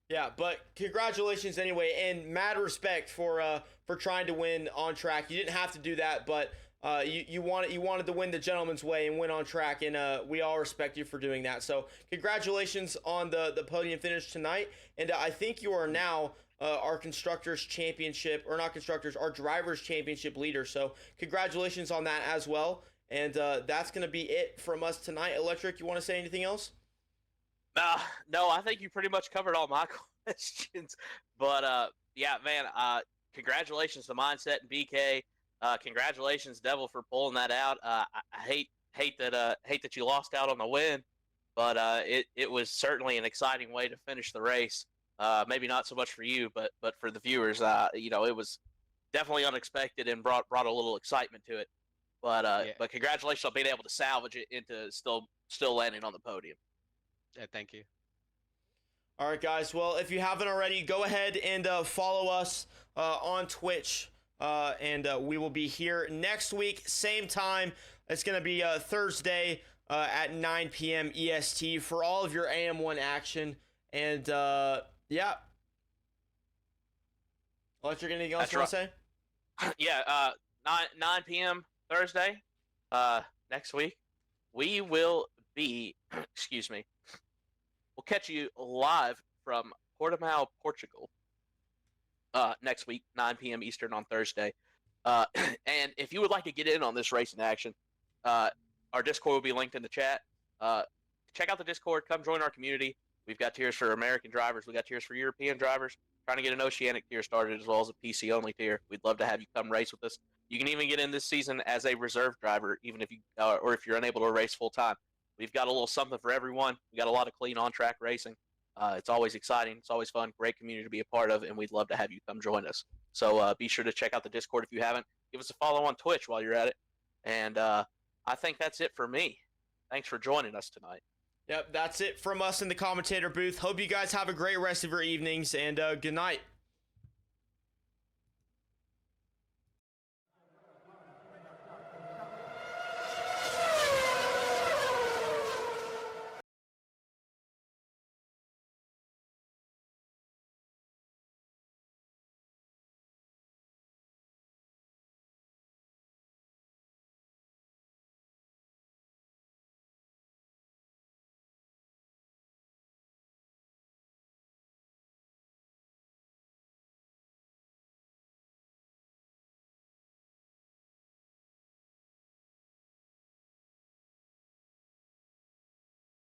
Yeah, but congratulations anyway, and mad respect for trying to win on track. You didn't have to do that, but you wanted to win the gentleman's way and win on track, and we all respect you for doing that. So congratulations on the podium finish tonight, and I think you are now our constructors championship, or not constructors, our drivers championship leader. So congratulations on that as well, and that's gonna be it from us tonight. Electric, you want to say anything else? No, I think you pretty much covered all my questions. But yeah, man, congratulations to Mindset and BK. Congratulations, Devil, for pulling that out. I hate that you lost out on the win, but it was certainly an exciting way to finish the race. Maybe not so much for you, but for the viewers, it was definitely unexpected and brought a little excitement to it. But Yeah. but congratulations on being able to salvage it into still landing on the podium. Thank you. All right, guys. Well, if you haven't already, go ahead and follow us on Twitch. And we will be here next week, same time. It's going to be Thursday at 9 p.m. EST for all of your AM1 action. And yeah. Electric, anything else you want to say? Yeah, 9 p.m. Thursday next week. We will be, excuse me, we'll catch you live from Portimao, Portugal next week, 9 p.m. Eastern on Thursday. And if you would like to get in on this racing action, our Discord will be linked in the chat. check out the Discord. Come join our community. We've got tiers for American drivers. We got tiers for European drivers. Trying to get an Oceanic tier started as well as a PC only tier. We'd love to have you come race with us. You can even get in this season as a reserve driver, even if you or if you're unable to race full time. We've got a little something for everyone. We got a lot of clean on track racing. It's always exciting. It's always fun. Great community to be a part of, and we'd love to have you come join us. So be sure to check out the Discord if you haven't. Give us a follow on Twitch while you're at it. And I think that's it for me. Thanks for joining us tonight. Yep, that's it from us in the commentator booth. Hope you guys have a great rest of your evenings, and good night.